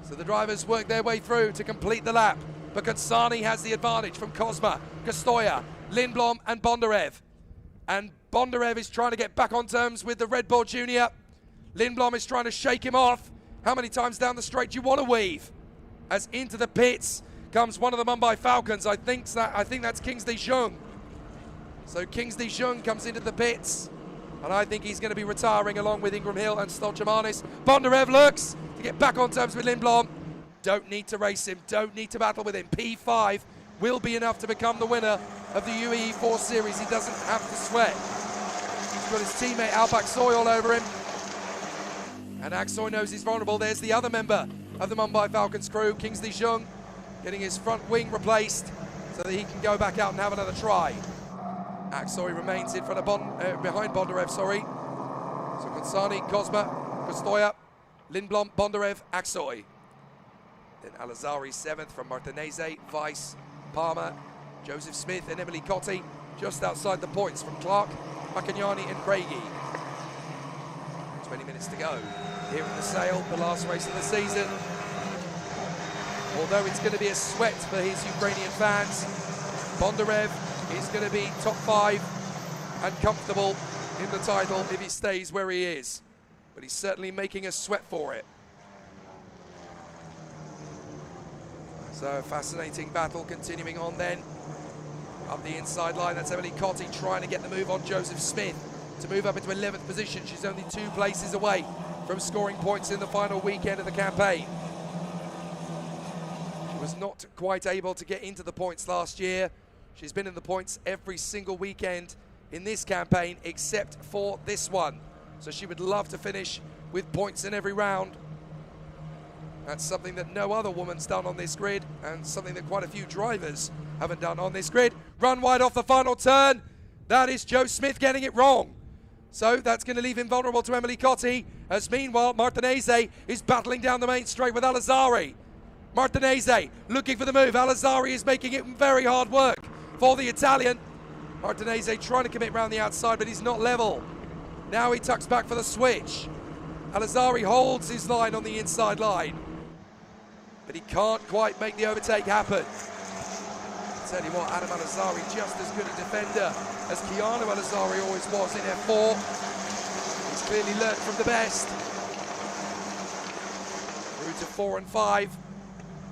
Speaker 1: So the drivers work their way through to complete the lap. But Kansani has the advantage from Cosma, Kastoya, Lindblom and Bondarev. And Bondarev is trying to get back on terms with the Red Bull Junior. Lindblom is trying to shake him off. How many times down the straight do you want to weave? As into the pits comes one of the Mumbai Falcons. I think that's Kingsley Jung. So Kingsley Jung comes into the pits. And I think he's going to be retiring along with Ingram Hill and Stolchamanis. Bondarev looks to get back on terms with Lindblom. Don't need to race him, don't need to battle with him. P5 will be enough to become the winner of the UAE4 series. He doesn't have to sweat. He's got his teammate Alp Aksoy all over him. And Aksoy knows he's vulnerable. There's the other member of the Mumbai Falcons crew, Kingsley Jung, getting his front wing replaced so that he can go back out and have another try. Aksoy remains in front of behind Bondarev, sorry. So Kansani, Cosma, Kastoya, Lindblom, Bondarev, Aksoy. Then Alazari 7th from Martinez, Weiss, Palmer, Joseph Smith and Emily Cotti just outside the points from Clark, Macagnani and Craigie. 20 minutes to go here at the Sale, the last race of the season. Although it's going to be a sweat for his Ukrainian fans, Bondarev is going to be top 5 and comfortable in the title if he stays where he is. But he's certainly making a sweat for it. So fascinating battle continuing on then. Up the inside line, that's Emily Cotti trying to get the move on Joseph Smith to move up into 11th position. She's only 2 places away from scoring points in the final weekend of the campaign. She was not quite able to get into the points last year. She's been in the points every single weekend in this campaign except for this one. So she would love to finish with points in every round. That's something that no other woman's done on this grid and something that quite a few drivers haven't done on this grid. Run wide off the final turn. That is Joe Smith getting it wrong. So that's going to leave him vulnerable to Emily Cotti, as meanwhile Martinez is battling down the main straight with Alazari. Martinez looking for the move. Alazari is making it very hard work for the Italian. Martinez trying to commit round the outside, but he's not level. Now he tucks back for the switch. Alazari holds his line on the inside line, but he can't quite make the overtake happen. Tell you what, Adam Alazari just as good a defender as Keanu Alazari always was in F4. He's clearly learnt from the best. Through to 4 and 5.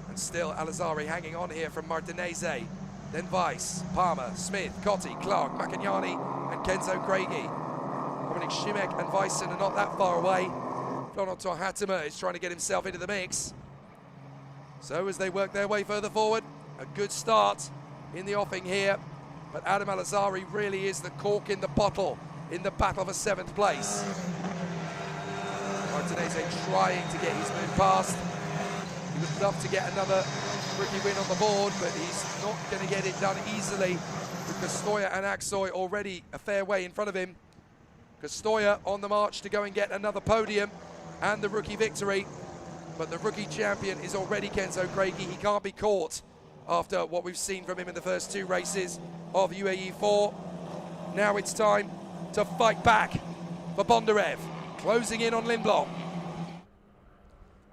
Speaker 1: And still Alazari hanging on here from Martinez. Then Weiss, Palmer, Smith, Cotti, Clark, Macagnani and Kenzo Craigie. Dominic Shimek and Weissen are not that far away Florentine Hattemer is trying to get himself into the mix. So as they work their way further forward, a good start in the offing here. But Adam Al-Azhari really is the cork in the bottle in the battle for 7th place. Martinez trying to get his move past. He would love to get another rookie win on the board, but he's not going to get it done easily with Castoya and Aksoy already a fair way in front of him. Castoya on the march to go and get another podium and the rookie victory. But the rookie champion is already Kenzo Craigie. He can't be caught after what we've seen from him in the first 2 races of UAE4. Now it's time to fight back for Bondarev. Closing in on Lindblom.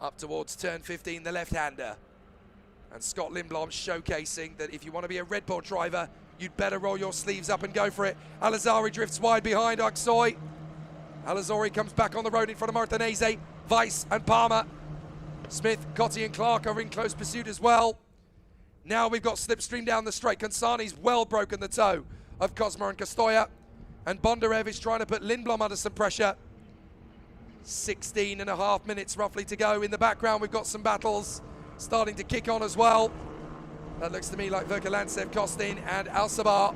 Speaker 1: Up towards turn 15, the left-hander. And Scott Lindblom showcasing that if you want to be a Red Bull driver, you'd better roll your sleeves up and go for it. Al-Azhari drifts wide behind Aksoy. Al-Azhari comes back on the road in front of Martinez, Weiss and Palmer. Smith, Cotti and Clark are in close pursuit as well. Now we've got slipstream down the straight. Kansani's well broken the toe of Cosma and Castoya. And Bondarev is trying to put Lindblom under some pressure. 16.5 minutes roughly to go. In the background, we've got some battles starting to kick on as well. That looks to me like Verkalantsev, Kostin and Al-Sabah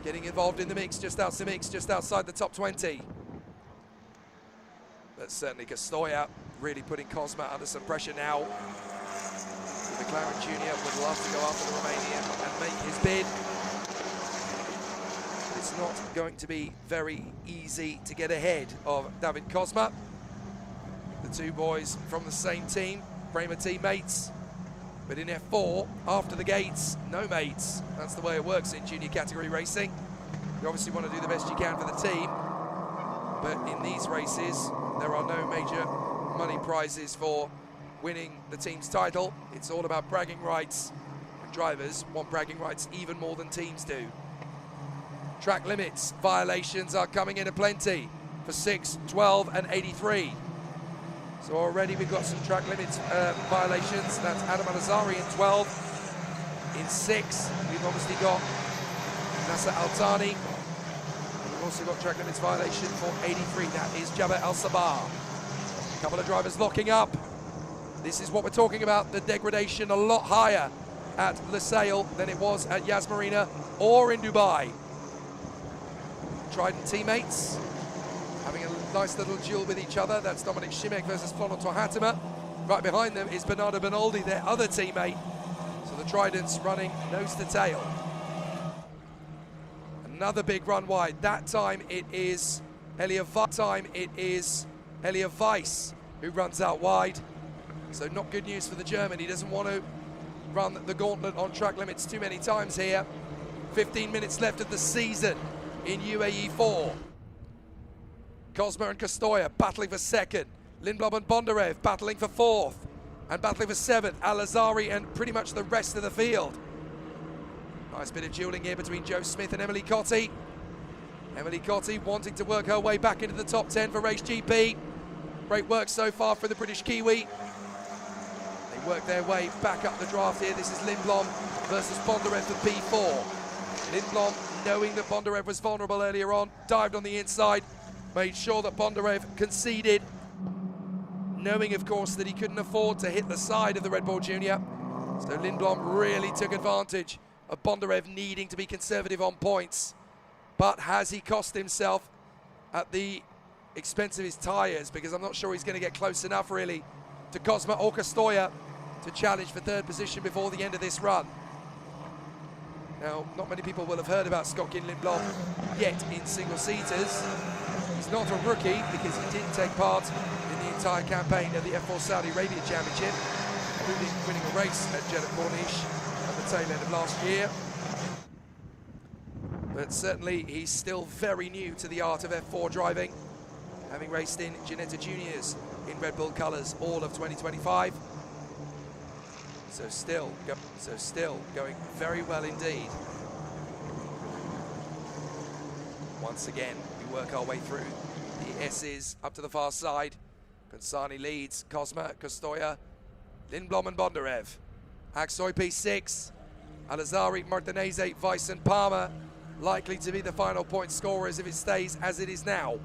Speaker 1: getting involved in the mix, just outside the top 20. But certainly Castoya really putting Cosma under some pressure now. The McLaren Jr. would love to go after the Romanian and make his bid. It's not going to be very easy to get ahead of David Cosma. The 2 boys from the same team, Prema teammates. But in F4, after the gates, no mates. That's the way it works in junior category racing. You obviously want to do the best you can for the team. But in these races, there are no major money prizes for winning the team's title. It's all about bragging rights. And drivers want bragging rights even more than teams do. Track limits violations are coming in aplenty for 6, 12 and 83. So already we've got some track limits violations. That's Adam Al-Azhari in 12. In 6, we've obviously got Nasser Al-Thani. We've also got track limits violation for 83. That is Jabba Al-Sabah. A couple of drivers locking up. This is what we're talking about. The degradation a lot higher at Lusail than it was at Yas Marina or in Dubai. Trident teammates having a nice little duel with each other. That's Dominic Šimek versus Florentine Hattemer. Right behind them is Bernardo Benoldi, their other teammate. So the Tridents running nose to tail. Another big run wide. That time it is Elia Weiss who runs out wide. So not good news for the German. He doesn't want to run the gauntlet on track limits too many times here. 15 minutes left of the season in UAE4. Cosma and Castoya battling for 2nd. Lindblom and Bondarev battling for 4th. And battling for 7th, Al-Azhari and pretty much the rest of the field. Nice bit of dueling here between Joe Smith and Emily Cotti. Emily Cotti wanting to work her way back into the top 10 for Race GP. Great work so far for the British Kiwi. They work their way back up the draft here. This is Lindblom versus Bondarev for P4. Lindblom, knowing that Bondarev was vulnerable earlier on, dived on the inside, made sure that Bondarev conceded, knowing, of course, that he couldn't afford to hit the side of the Red Bull Junior. So Lindblom really took advantage of Bondarev needing to be conservative on points. But has he cost himself at the expense of his tyres? Because I'm not sure he's going to get close enough, really, to Cosma or Castoya to challenge for 3rd position before the end of this run. Now, not many people will have heard about Scotkin Lindblom yet in single-seaters. He's not a rookie because he didn't take part in the entire campaign of the F4 Saudi Arabia Championship, including winning a race at Jeddah Corniche at the tail end of last year. But certainly he's still very new to the art of F4 driving, having raced in Ginetta Juniors in Red Bull colours all of 2025. So still going very well indeed. Once again, we work our way through the S's up to the far side. Kansani leads, Cosma, Castoya, Lindblom and Bondarev. Aksoy P6, Al-Azhari, Martinez, Weiss and Palmer likely to be the final point scorers if it stays as it is now.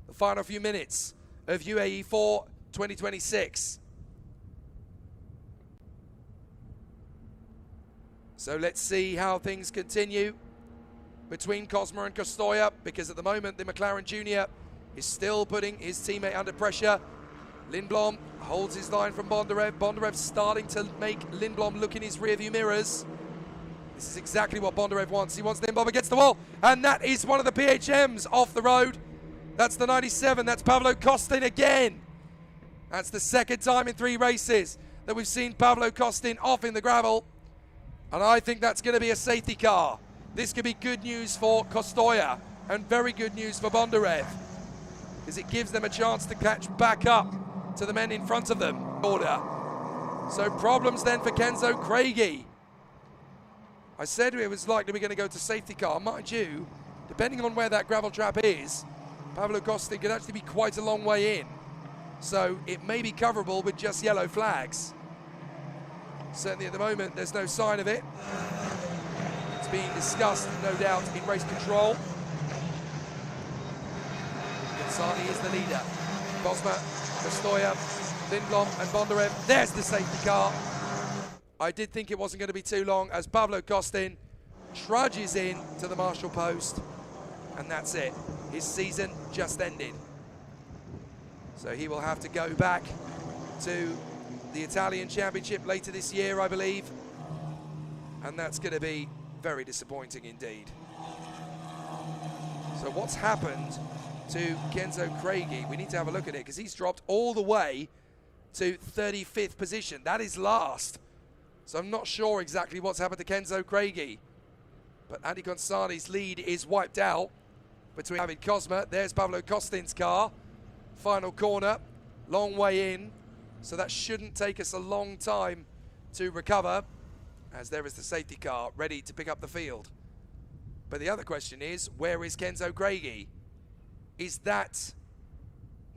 Speaker 1: The final few minutes of UAE4 2026. So let's see how things continue between Cosma and Costoya, because at the moment the McLaren Junior is still putting his teammate under pressure. Lindblom holds his line from Bondarev. Bondarev starting to make Lindblom look in his rearview mirrors. This is exactly what Bondarev wants. He wants Lindblom against the wall, and that is one of the PHMs off the road. That's the 97. That's Pavlo Costin again. That's the second time in 3 races that we've seen Pavlo Costin off in the gravel, and I think that's going to be a safety car. This could be good news for Costoya and very good news for Bondarev, because it gives them a chance to catch back up to the men in front of them. Order. So problems then for Kenzo Craigie. I said it was likely we're going to go to safety car. Mind you, depending on where that gravel trap is, Pavlo Costin could actually be quite a long way in. So it may be coverable with just yellow flags. Certainly at the moment, there's no sign of it. It's being discussed, no doubt, in race control. Gonzalez is the leader. Cosma, Costoya, Lindblom and Bondarev. There's the safety car. I did think it wasn't going to be too long as Pavlo Costin trudges in to the marshal post, and that's it. His season just ended. So he will have to go back to the Italian Championship later this year, I believe, and that's going to be very disappointing indeed. So what's happened to Kenzo Craigie? We need to have a look at it, because he's dropped all the way to 35th position. That is last. So I'm not sure exactly what's happened to Kenzo Craigie. But Andy Consani's lead is wiped out between David Cosma. There's Pavlo Costin's car. Final corner, long way in. So that shouldn't take us a long time to recover, as there is the safety car ready to pick up the field. But the other question is, where is Kenzo Craigie? Is that...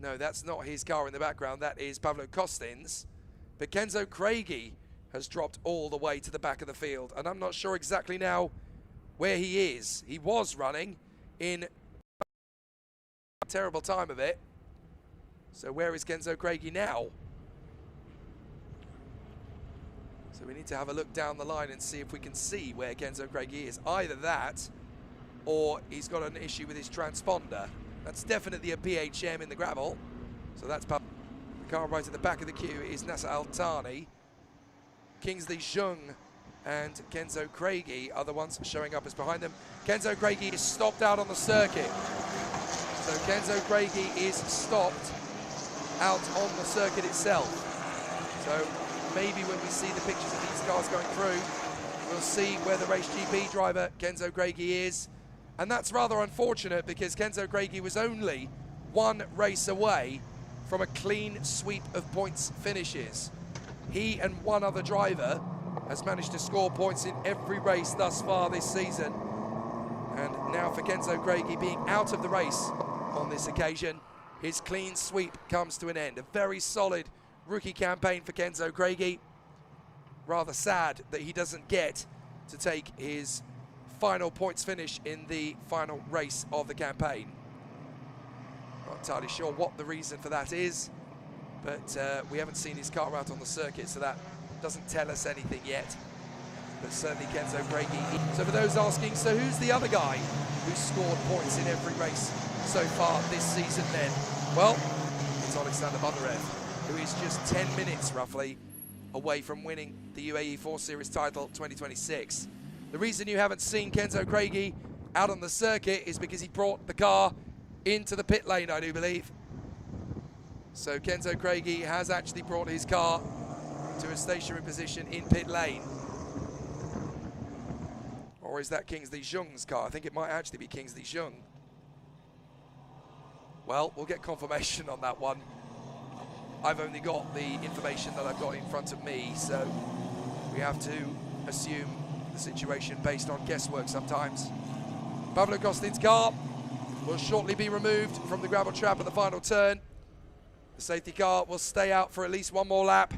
Speaker 1: No, that's not his car in the background. That is Pavlo Costin's. But Kenzo Craigie has dropped all the way to the back of the field, and I'm not sure exactly now where he is. He was running in a terrible time of it. So where is Kenzo Craigie now? So we need to have a look down the line and see if we can see where Kenzo Craigie is. Either that, or he's got an issue with his transponder. That's definitely a PHM in the gravel. So that's the car right at the back of the queue is Nasser Al-Thani. Kingsley Jung and Kenzo Craigie are the ones showing up as behind them. Kenzo Craigie is stopped out on the circuit. So Kenzo Craigie is stopped out on the circuit itself. So maybe when we see the pictures of these cars going through, we'll see where the race GP driver Kenzo Craigie is. And that's rather unfortunate, because Kenzo Craigie was only 1 race away from a clean sweep of points finishes. He and 1 other driver has managed to score points in every race thus far this season. And now for Kenzo Craigie being out of the race on this occasion, his clean sweep comes to an end. A very solid rookie campaign for Kenzo Craigie. Rather sad that he doesn't get to take his final points finish in the final race of the campaign. Not entirely sure what the reason for that is, but we haven't seen his car out on the circuit, so that doesn't tell us anything yet. But certainly Kenzo Craigie. So for those asking, so who's the other guy who's scored points in every race so far this season then? Well, it's Alexander Bondarev, who is just 10 minutes roughly away from winning the UAE4 Series title 2026. The reason you haven't seen Kenzo Craigie out on the circuit is because he brought the car into the pit lane, I do believe. So Kenzo Craigie has actually brought his car to a stationary position in pit lane. Or is that Kingsley Jung's car? I think it might actually be Kingsley Jung. Well, we'll get confirmation on that one. I've only got the information that I've got in front of me, so we have to assume the situation based on guesswork sometimes. Pavlo Costin's car will shortly be removed from the gravel trap at the final turn. The safety car will stay out for at least 1 more lap.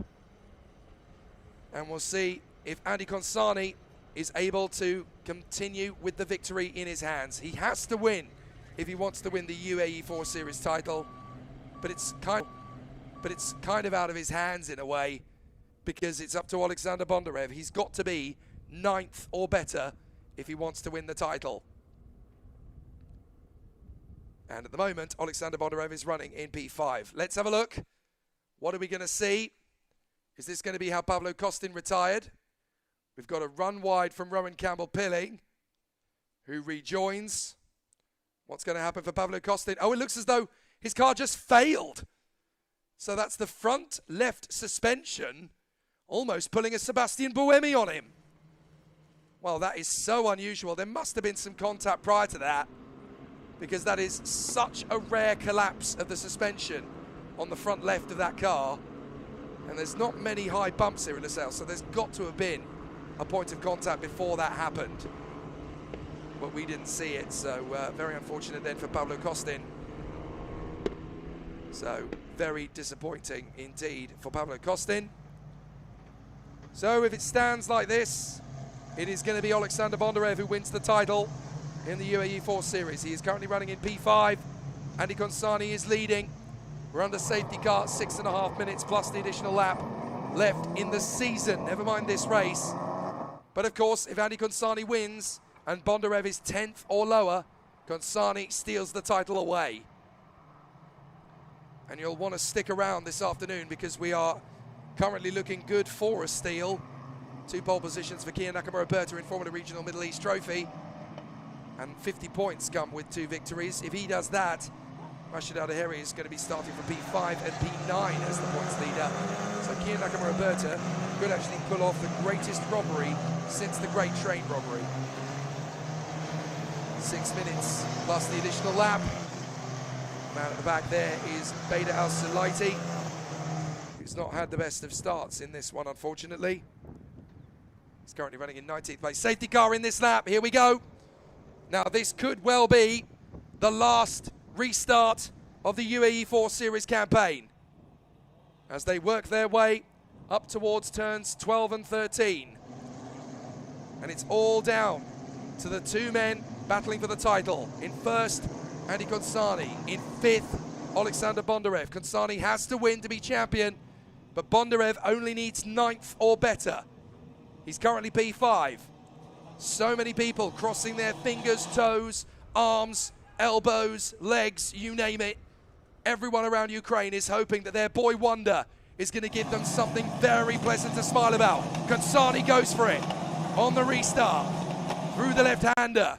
Speaker 1: And we'll see if Andy Consani is able to continue with the victory in his hands. He has to win if he wants to win the UAE4 Series title. but it's kind of out of his hands in a way, because it's up to Alexander Bondarev. He's got to be 9th or better if he wants to win the title. And at the moment, Alexander Bondarev is running in P5. Let's have a look. What are we going to see? Is this going to be how Pablo Costin retired? We've got a run wide from Rowan Campbell-Pilling, who rejoins. What's going to happen for Pablo Costin? Oh, it looks as though his car just failed. So that's the front left suspension almost pulling a Sebastian Buemi on him. Well, that is so unusual. There must have been some contact prior to that, because that is such a rare collapse of the suspension on the front left of that car. And there's not many high bumps here in Losail, so there's got to have been a point of contact before that happened. But we didn't see it, so very unfortunate then for Pablo Costin. So very disappointing indeed for Pablo Costin. So if it stands like this, it is going to be Alexander Bondarev who wins the title in the UAE4 series. He is currently running in P5. Andy Consani is leading. We're under safety car, 6.5 minutes plus the additional lap left in the season. Never mind this race. But of course, if Andy Consani wins and Bondarev is 10th or lower, Consani steals the title away. And you'll want to stick around this afternoon, because we are currently looking good for a steal. 2 pole positions for Kiya Nakamura-Berta in Formula Regional Middle East Trophy. And 50 points come with 2 victories. If he does that, Rashid Al-Daheri is going to be starting for P5 and P9 as the points leader. So Kiya Nakamura-Berta could actually pull off the greatest robbery since the Great Train robbery. 6 minutes plus the additional lap. Man at the back there is Beda Al-Sulaiti, who's not had the best of starts in this one, unfortunately. He's currently running in 19th place. Safety car in this lap, here we go. Now this could well be the last restart of the UAE4 series campaign, as they work their way up towards turns 12 and 13. And it's all down to the 2 men battling for the title. In first, Andy Consani. In 5th, Alexander Bondarev. Consani has to win to be champion, but Bondarev only needs 9th or better. He's currently P5. So many people crossing their fingers, toes, arms, elbows, legs, you name it. Everyone around Ukraine is hoping that their boy wonder is going to give them something very pleasant to smile about. Consani goes for it on the restart through the left-hander.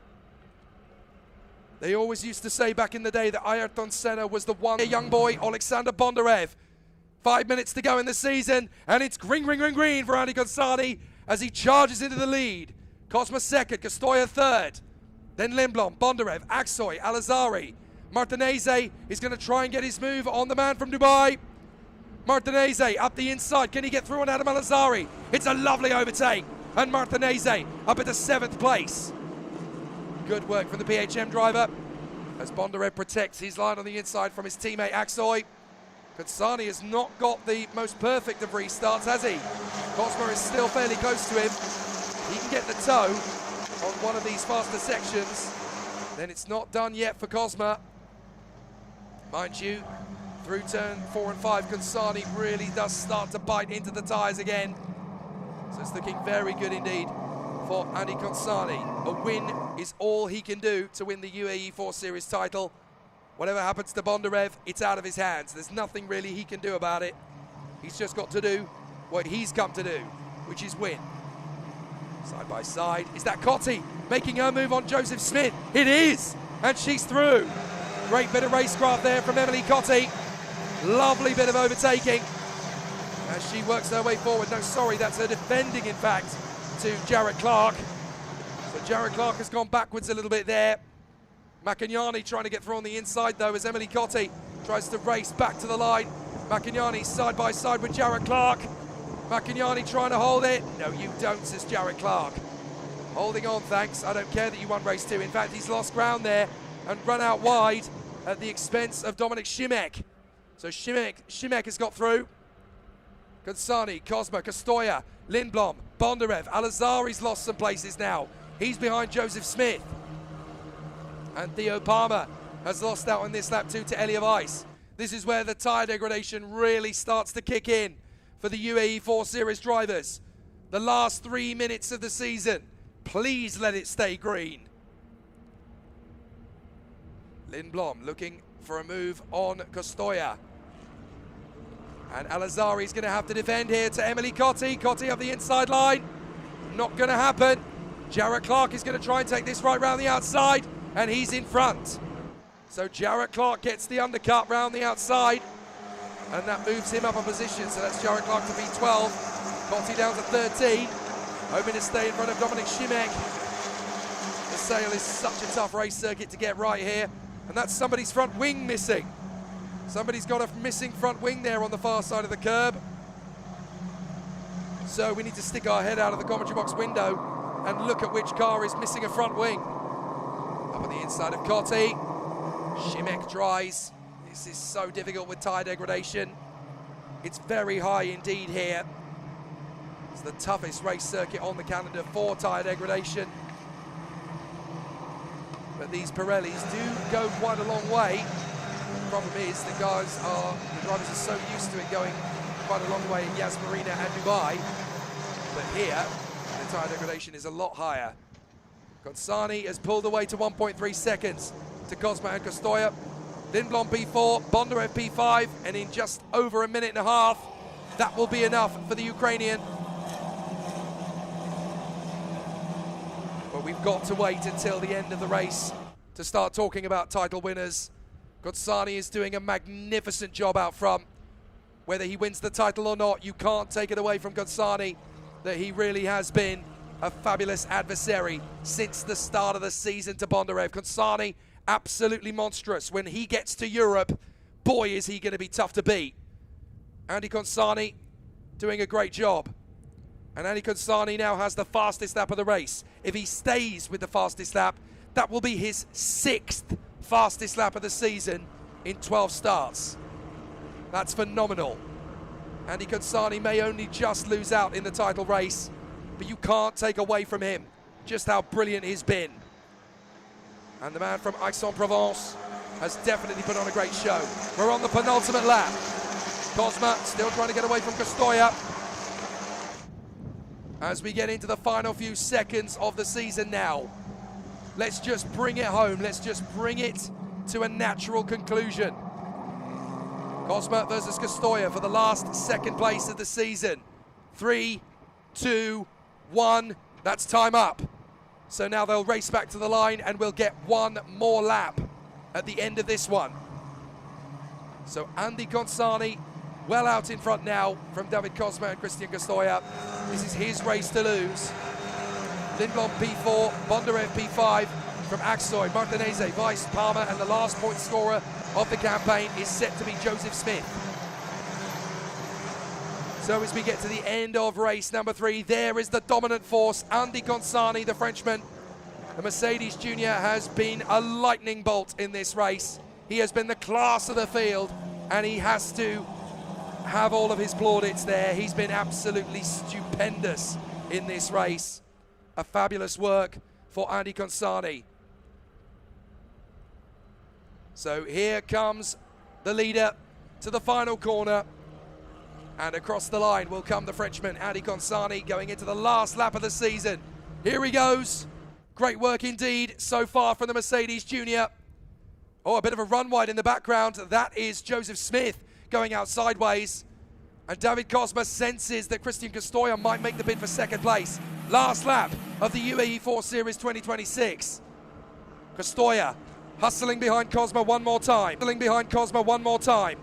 Speaker 1: They always used to say back in the day that Ayrton Senna was the one. Young boy, Alexander Bondarev. 5 minutes to go in the season, and it's green, green, green, green for Andy Consani as he charges into the lead. Cosma second, Castoya third. Then Lindblom, Bondarev, Aksoy, Alazari. Martinez is going to try and get his move on the man from Dubai. Martinez up the inside. Can he get through on Adam Alazari? It's a lovely overtake. And Martinez up into 7th place. Good work from the PHM driver as Bondarev protects his line on the inside from his teammate Aksoy. Consani has not got the most perfect of restarts, has he? Cosma is still fairly close to him. He can get the toe on one of these faster sections. Then it's not done yet for Cosma. Mind you, through turn 4 and 5, Consani really does start to bite into the tyres again. So it's looking very good indeed for Andy Consani. A win is all he can do to win the UAE4 series title. Whatever happens to Bondarev, it's out of his hands. There's nothing really he can do about it. He's just got to do what he's come to do, which is win. Side by side, is that Cotti making her move on Joseph Smith? It is, and she's through. Great bit of racecraft there from Emily Cotti. Lovely bit of overtaking as she works her way forward. No, sorry, that's her defending, in fact, to Jarrett Clark. So Jarrett Clark has gone backwards a little bit there. Maccagnani trying to get through on the inside, though, as Emily Cotti tries to race back to the line. Maccagnani side by side with Jarrett Clark. Maccagnani trying to hold it. No, you don't, says Jarrett Clark. Holding on, thanks. I don't care that you won race 2. In fact, he's lost ground there and run out wide at the expense of Dominic Šimek. So Šimek has got through. Consani, Cosma, Castoya, Lindblom, Bondarev. Alazari's lost some places now. He's behind Joseph Smith. And Theo Palmer has lost out on this lap too to Elia Weiss. This is where the tyre degradation really starts to kick in for the UAE4 Series drivers. The last 3 minutes of the season, please let it stay green. Lindblom looking for a move on Costoya. And Al-Azhari's going to have to defend here to Emily Cotti. Cotti up the inside line. Not going to happen. Jarrett Clark is going to try and take this right round the outside, and he's in front. So Jarrett Clark gets the undercut round the outside, and that moves him up a position. So that's Jarrett Clark to P12. Cotti down to 13. Hoping to stay in front of Dominic Šimek. The Sale is such a tough race circuit to get right here. And that's somebody's front wing missing. Somebody's got a missing front wing there on the far side of the curb. So we need to stick our head out of the commentary box window and look at which car is missing a front wing. Up on the inside of Cotti. Šimek dries. This is so difficult with tyre degradation. It's very high indeed here. It's the toughest race circuit on the calendar for tyre degradation. But these Pirellis do go quite a long way. The problem is the drivers are so used to it going quite a long way in Yas Marina and Dubai. But here, the tyre degradation is a lot higher. Consani has pulled away to 1.3 seconds to Cosma and Costoya. Lindblom P4, Bondarev P5, and in just over a minute and a half, that will be enough for the Ukrainian. But we've got to wait until the end of the race to start talking about title winners. Consani is doing a magnificent job out front. Whether he wins the title or not, you can't take it away from Consani that he really has been a fabulous adversary since the start of the season to Bondarev. Consani, absolutely monstrous. When he gets to Europe, boy, is he going to be tough to beat. Andy Consani doing a great job. And Andy Consani now has the fastest lap of the race. If he stays with the fastest lap, that will be his 6th fastest lap of the season in 12 starts. That's phenomenal. Andy Consani may only just lose out in the title race, but you can't take away from him just how brilliant he's been. And the man from Aix-en-Provence has definitely put on a great show. We're on the penultimate lap. Cosma still trying to get away from Costoya. As we get into the final few seconds of the season now, let's just bring it home. Let's just bring it to a natural conclusion. Cosma versus Costoya for the last second place of the season. 3, 2, 1, that's time up. So now they'll race back to the line and we'll get one more lap at the end of this one. So Andy Consani well out in front now from David Cosma and Christian Costoya. This is his race to lose. Lindblom P4, Bondarev P5 from Aksoy, Martinez, Weiss, Palmer, and the last point scorer of the campaign is set to be Joseph Smith. So as we get to the end of race number 3, there is the dominant force, Andy Consani, the Frenchman. The Mercedes Junior has been a lightning bolt in this race. He has been the class of the field, and he has to have all of his plaudits there. He's been absolutely stupendous in this race. A fabulous work for Andy Consani. So here comes the leader to the final corner. And across the line will come the Frenchman, Andy Consani, going into the last lap of the season. Here he goes. Great work indeed so far from the Mercedes Junior. Oh, a bit of a run wide in the background. That is Joseph Smith going out sideways. And David Cosma senses that Christian Costoya might make the bid for second place. Last lap of the UAE4 Series 2026. Costoya hustling behind Cosma one more time. Hustling behind Cosma one more time.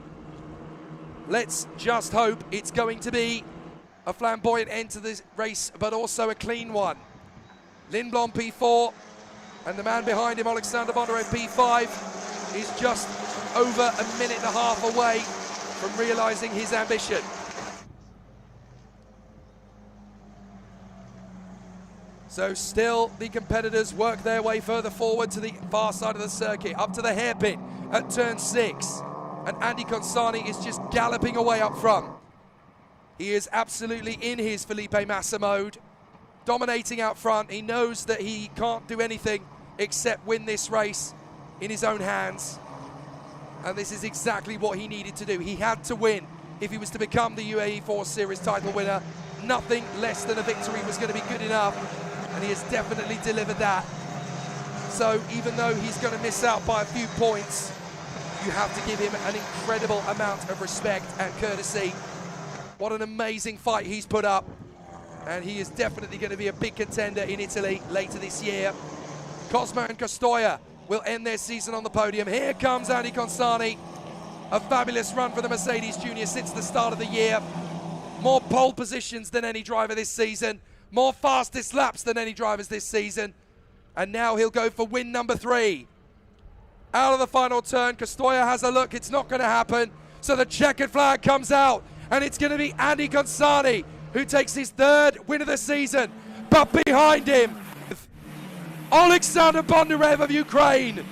Speaker 1: Let's just hope it's going to be a flamboyant end to this race, but also a clean one. Lindblom P4, and the man behind him, Alexander Bondarev P5, is just over a minute and a half away from realizing his ambition. So still the competitors work their way further forward to the far side of the circuit, up to the hairpin at turn 6. And Andy Consani is just galloping away up front. He is absolutely in his Felipe Massa mode, dominating out front. He knows that he can't do anything except win this race in his own hands. And this is exactly what he needed to do. He had to win if he was to become the UAE4 Series title winner. Nothing less than a victory was going to be good enough, and he has definitely delivered that. So even though he's going to miss out by a few points, you have to give him an incredible amount of respect and courtesy. What an amazing fight he's put up, and he is definitely going to be a big contender in Italy later this year. Cosmo and Costoya will end their season on the podium. Here comes Andy Consani. A fabulous run for the Mercedes Junior since the start of the year. More pole positions than any driver this season. More fastest laps than any drivers this season. And now he'll go for win number 3. Out of the final turn, Costoya has a look. It's not going to happen. So the checkered flag comes out. And it's going to be Andy Consani who takes his 3rd win of the season. But behind him, Alexander Bondarev of Ukraine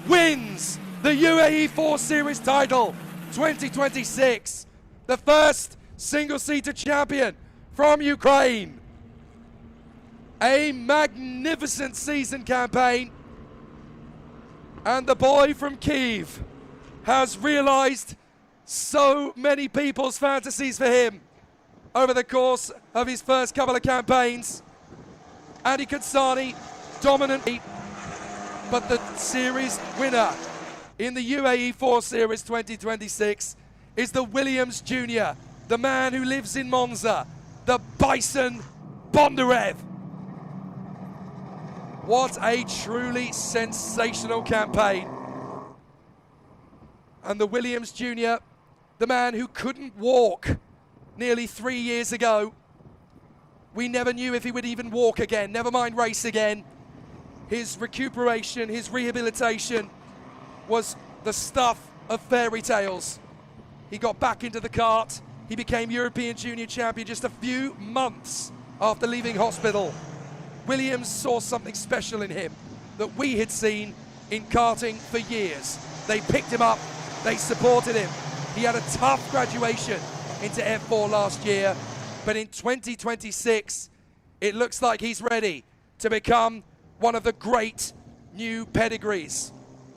Speaker 1: wins the UAE4 Series title 2026. The first single-seater champion from Ukraine. A magnificent season campaign. And the boy from Kyiv has realized so many people's fantasies for him over the course of his first couple of campaigns. Andy Consani, dominant, but the series winner in the UAE4 Series 2026 is the Williams Jr., the man who lives in Monza, the Bison Bondarev. What a truly sensational campaign. And the Williams Jr., the man who couldn't walk nearly 3 years ago. We never knew if he would even walk again, never mind race again. His recuperation, his rehabilitation was the stuff of fairy tales. He got back into the kart. He became European Junior Champion just a few months after leaving hospital. Williams saw something special in him that we had seen in karting for years. They picked him up, they supported him. He had a tough graduation into F4 last year, but in 2026, it looks like he's ready to become one of the great new pedigrees.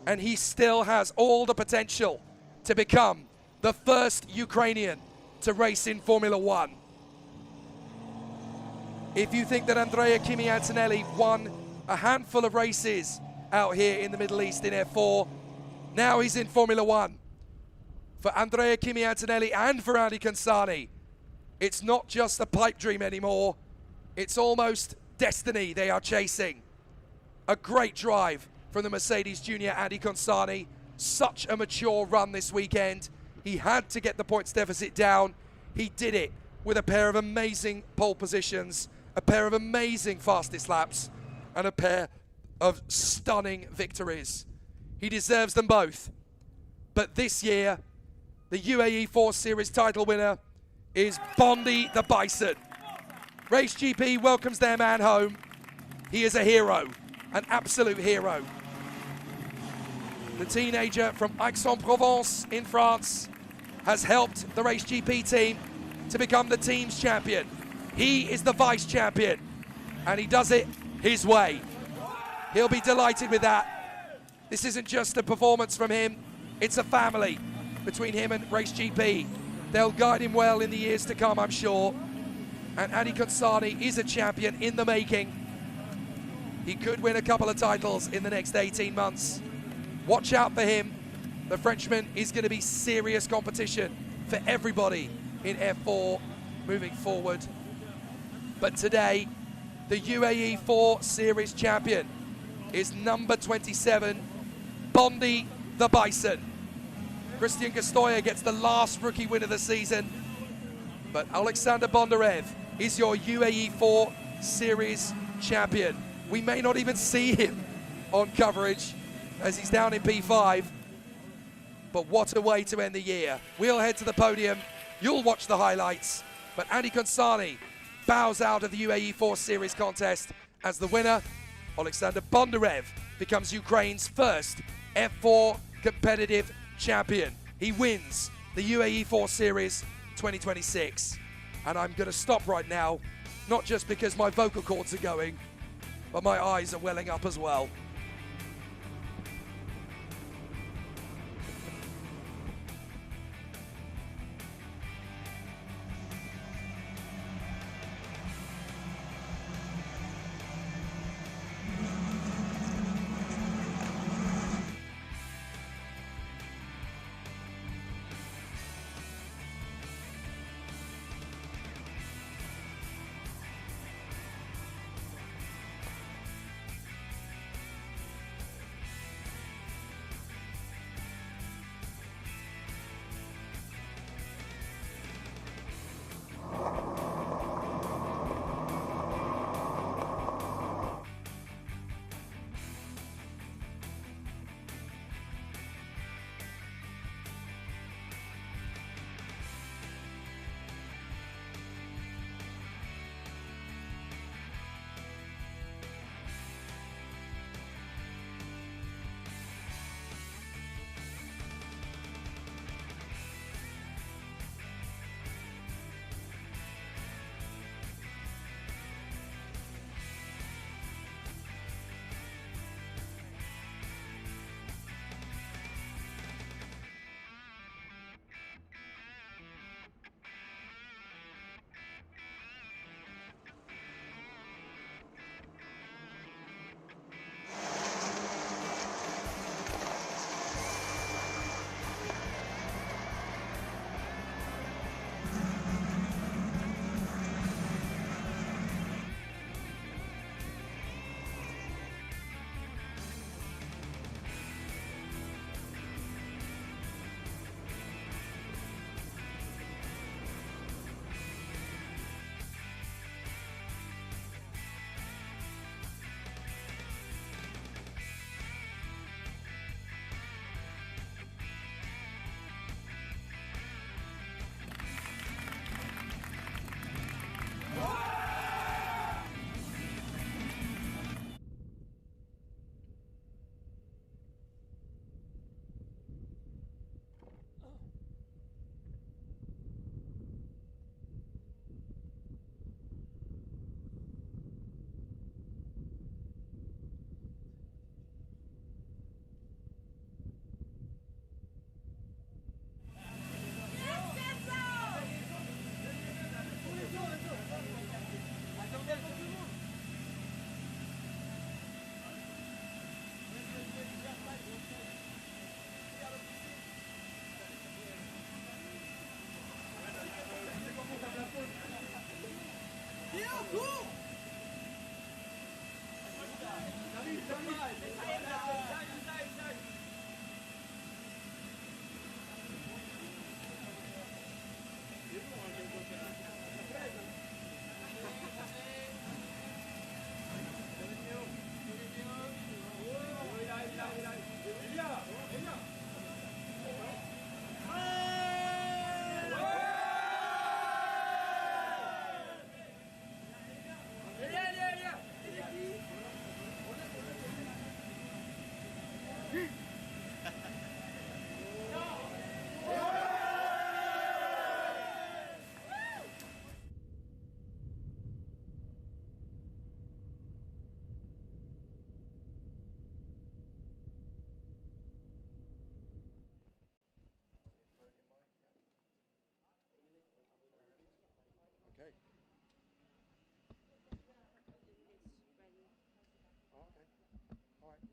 Speaker 1: And he still has all the potential to become the first Ukrainian to race in Formula One. If you think that Andrea Kimi Antonelli won a handful of races out here in the Middle East in F4, now he's in Formula One. For Andrea Kimi Antonelli and for Andy Consani, it's not just a pipe dream anymore. It's almost destiny they are chasing. A great drive from the Mercedes Junior Andy Consani. Such a mature run this weekend. He had to get the points deficit down. He did it with a pair of amazing pole positions, a pair of amazing fastest laps, and a pair of stunning victories. He deserves them both. But this year, the UAE4 Series title winner is Bondi the Bison. Race GP welcomes their man home. He is a hero, an absolute hero. The teenager from Aix-en-Provence in France has helped the Race GP team to become the team's champion. He is the vice champion, and he does it his way. He'll be delighted with that. This isn't just a performance from him, it's a family between him and Race GP. They'll guide him well in the years to come, I'm sure. And Andy Consani is a champion in the making. He could win a couple of titles in the next 18 months. Watch out for him. The Frenchman is going to be serious competition for everybody in F4 moving forward. But today, the UAE4 Series champion is number 27, Bondi the Bison. Christian Costoya gets the last rookie win of the season, but Alexander Bondarev is your UAE4 Series champion. We may not even see him on coverage as he's down in P5, but what a way to end the year. We'll head to the podium, you'll watch the highlights, but Andy Consani bows out of the UAE4 Series contest as the winner. Alexander Bondarev becomes Ukraine's first F4 competitive champion. He wins the UAE4 Series 2026. And I'm going to stop right now, not just because my vocal cords are going, but my eyes are welling up as well. Okay. Oh, okay. All right.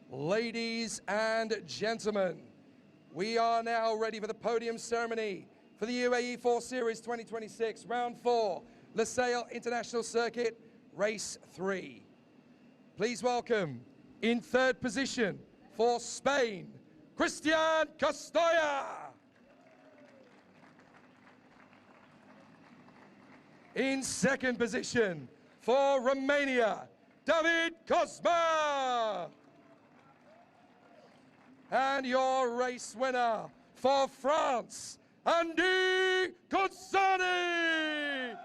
Speaker 1: Ladies and gentlemen, we are now ready for the podium ceremony for the UAE4 Series 2026, Round 4, Lusail International Circuit, Race 3. Please welcome, in third position for Spain, Cristian Castoya. In second position for Romania, David Cosma. And your race winner for France, Andy Consani.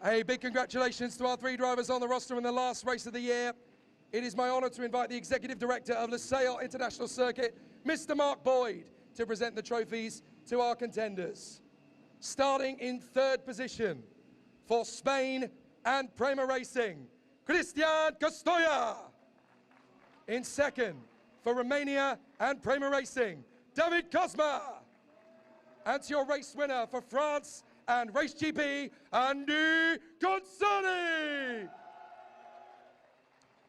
Speaker 1: A big congratulations to our three drivers on the roster in the last race of the year. It is my honor to invite the Executive Director of Lusail International Circuit, Mr. Mark Boyd, to present the trophies to our contenders. Starting in third position for Spain and Prema Racing, Cristian Castoya. In second, for Romania and Prema Racing, David Cosma. And to your race winner for France and Race GP, Andy Consani.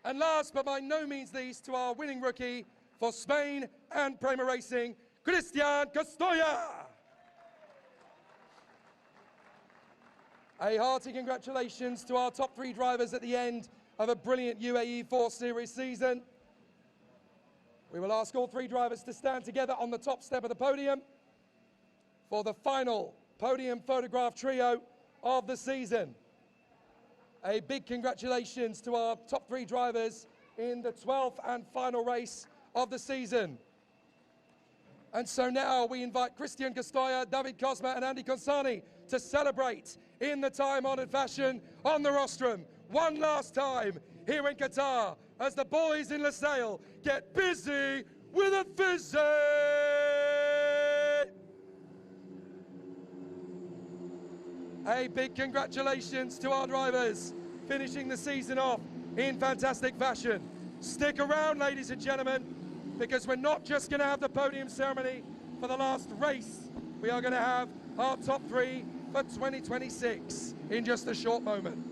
Speaker 1: And last but by no means least, to our winning rookie for Spain and Prema Racing, Cristian Castoya. A hearty congratulations to our top three drivers at the end of a brilliant UAE4 Series season. We will ask all three drivers to stand together on the top step of the podium for the final podium photograph trio of the season. A big congratulations to our top three drivers in the 12th and final race of the season. And so now we invite Cristian Castoya, David Cosma and Andy Consani to celebrate in the time-honored fashion on the rostrum one last time here in Qatar as the boys in Lusail get busy with a fizzy. A big congratulations to our drivers finishing the season off in fantastic fashion. Stick around, ladies and gentlemen, because we're not just going to have the podium ceremony for the last race. We are going to have our top three for 2026 in just a short moment.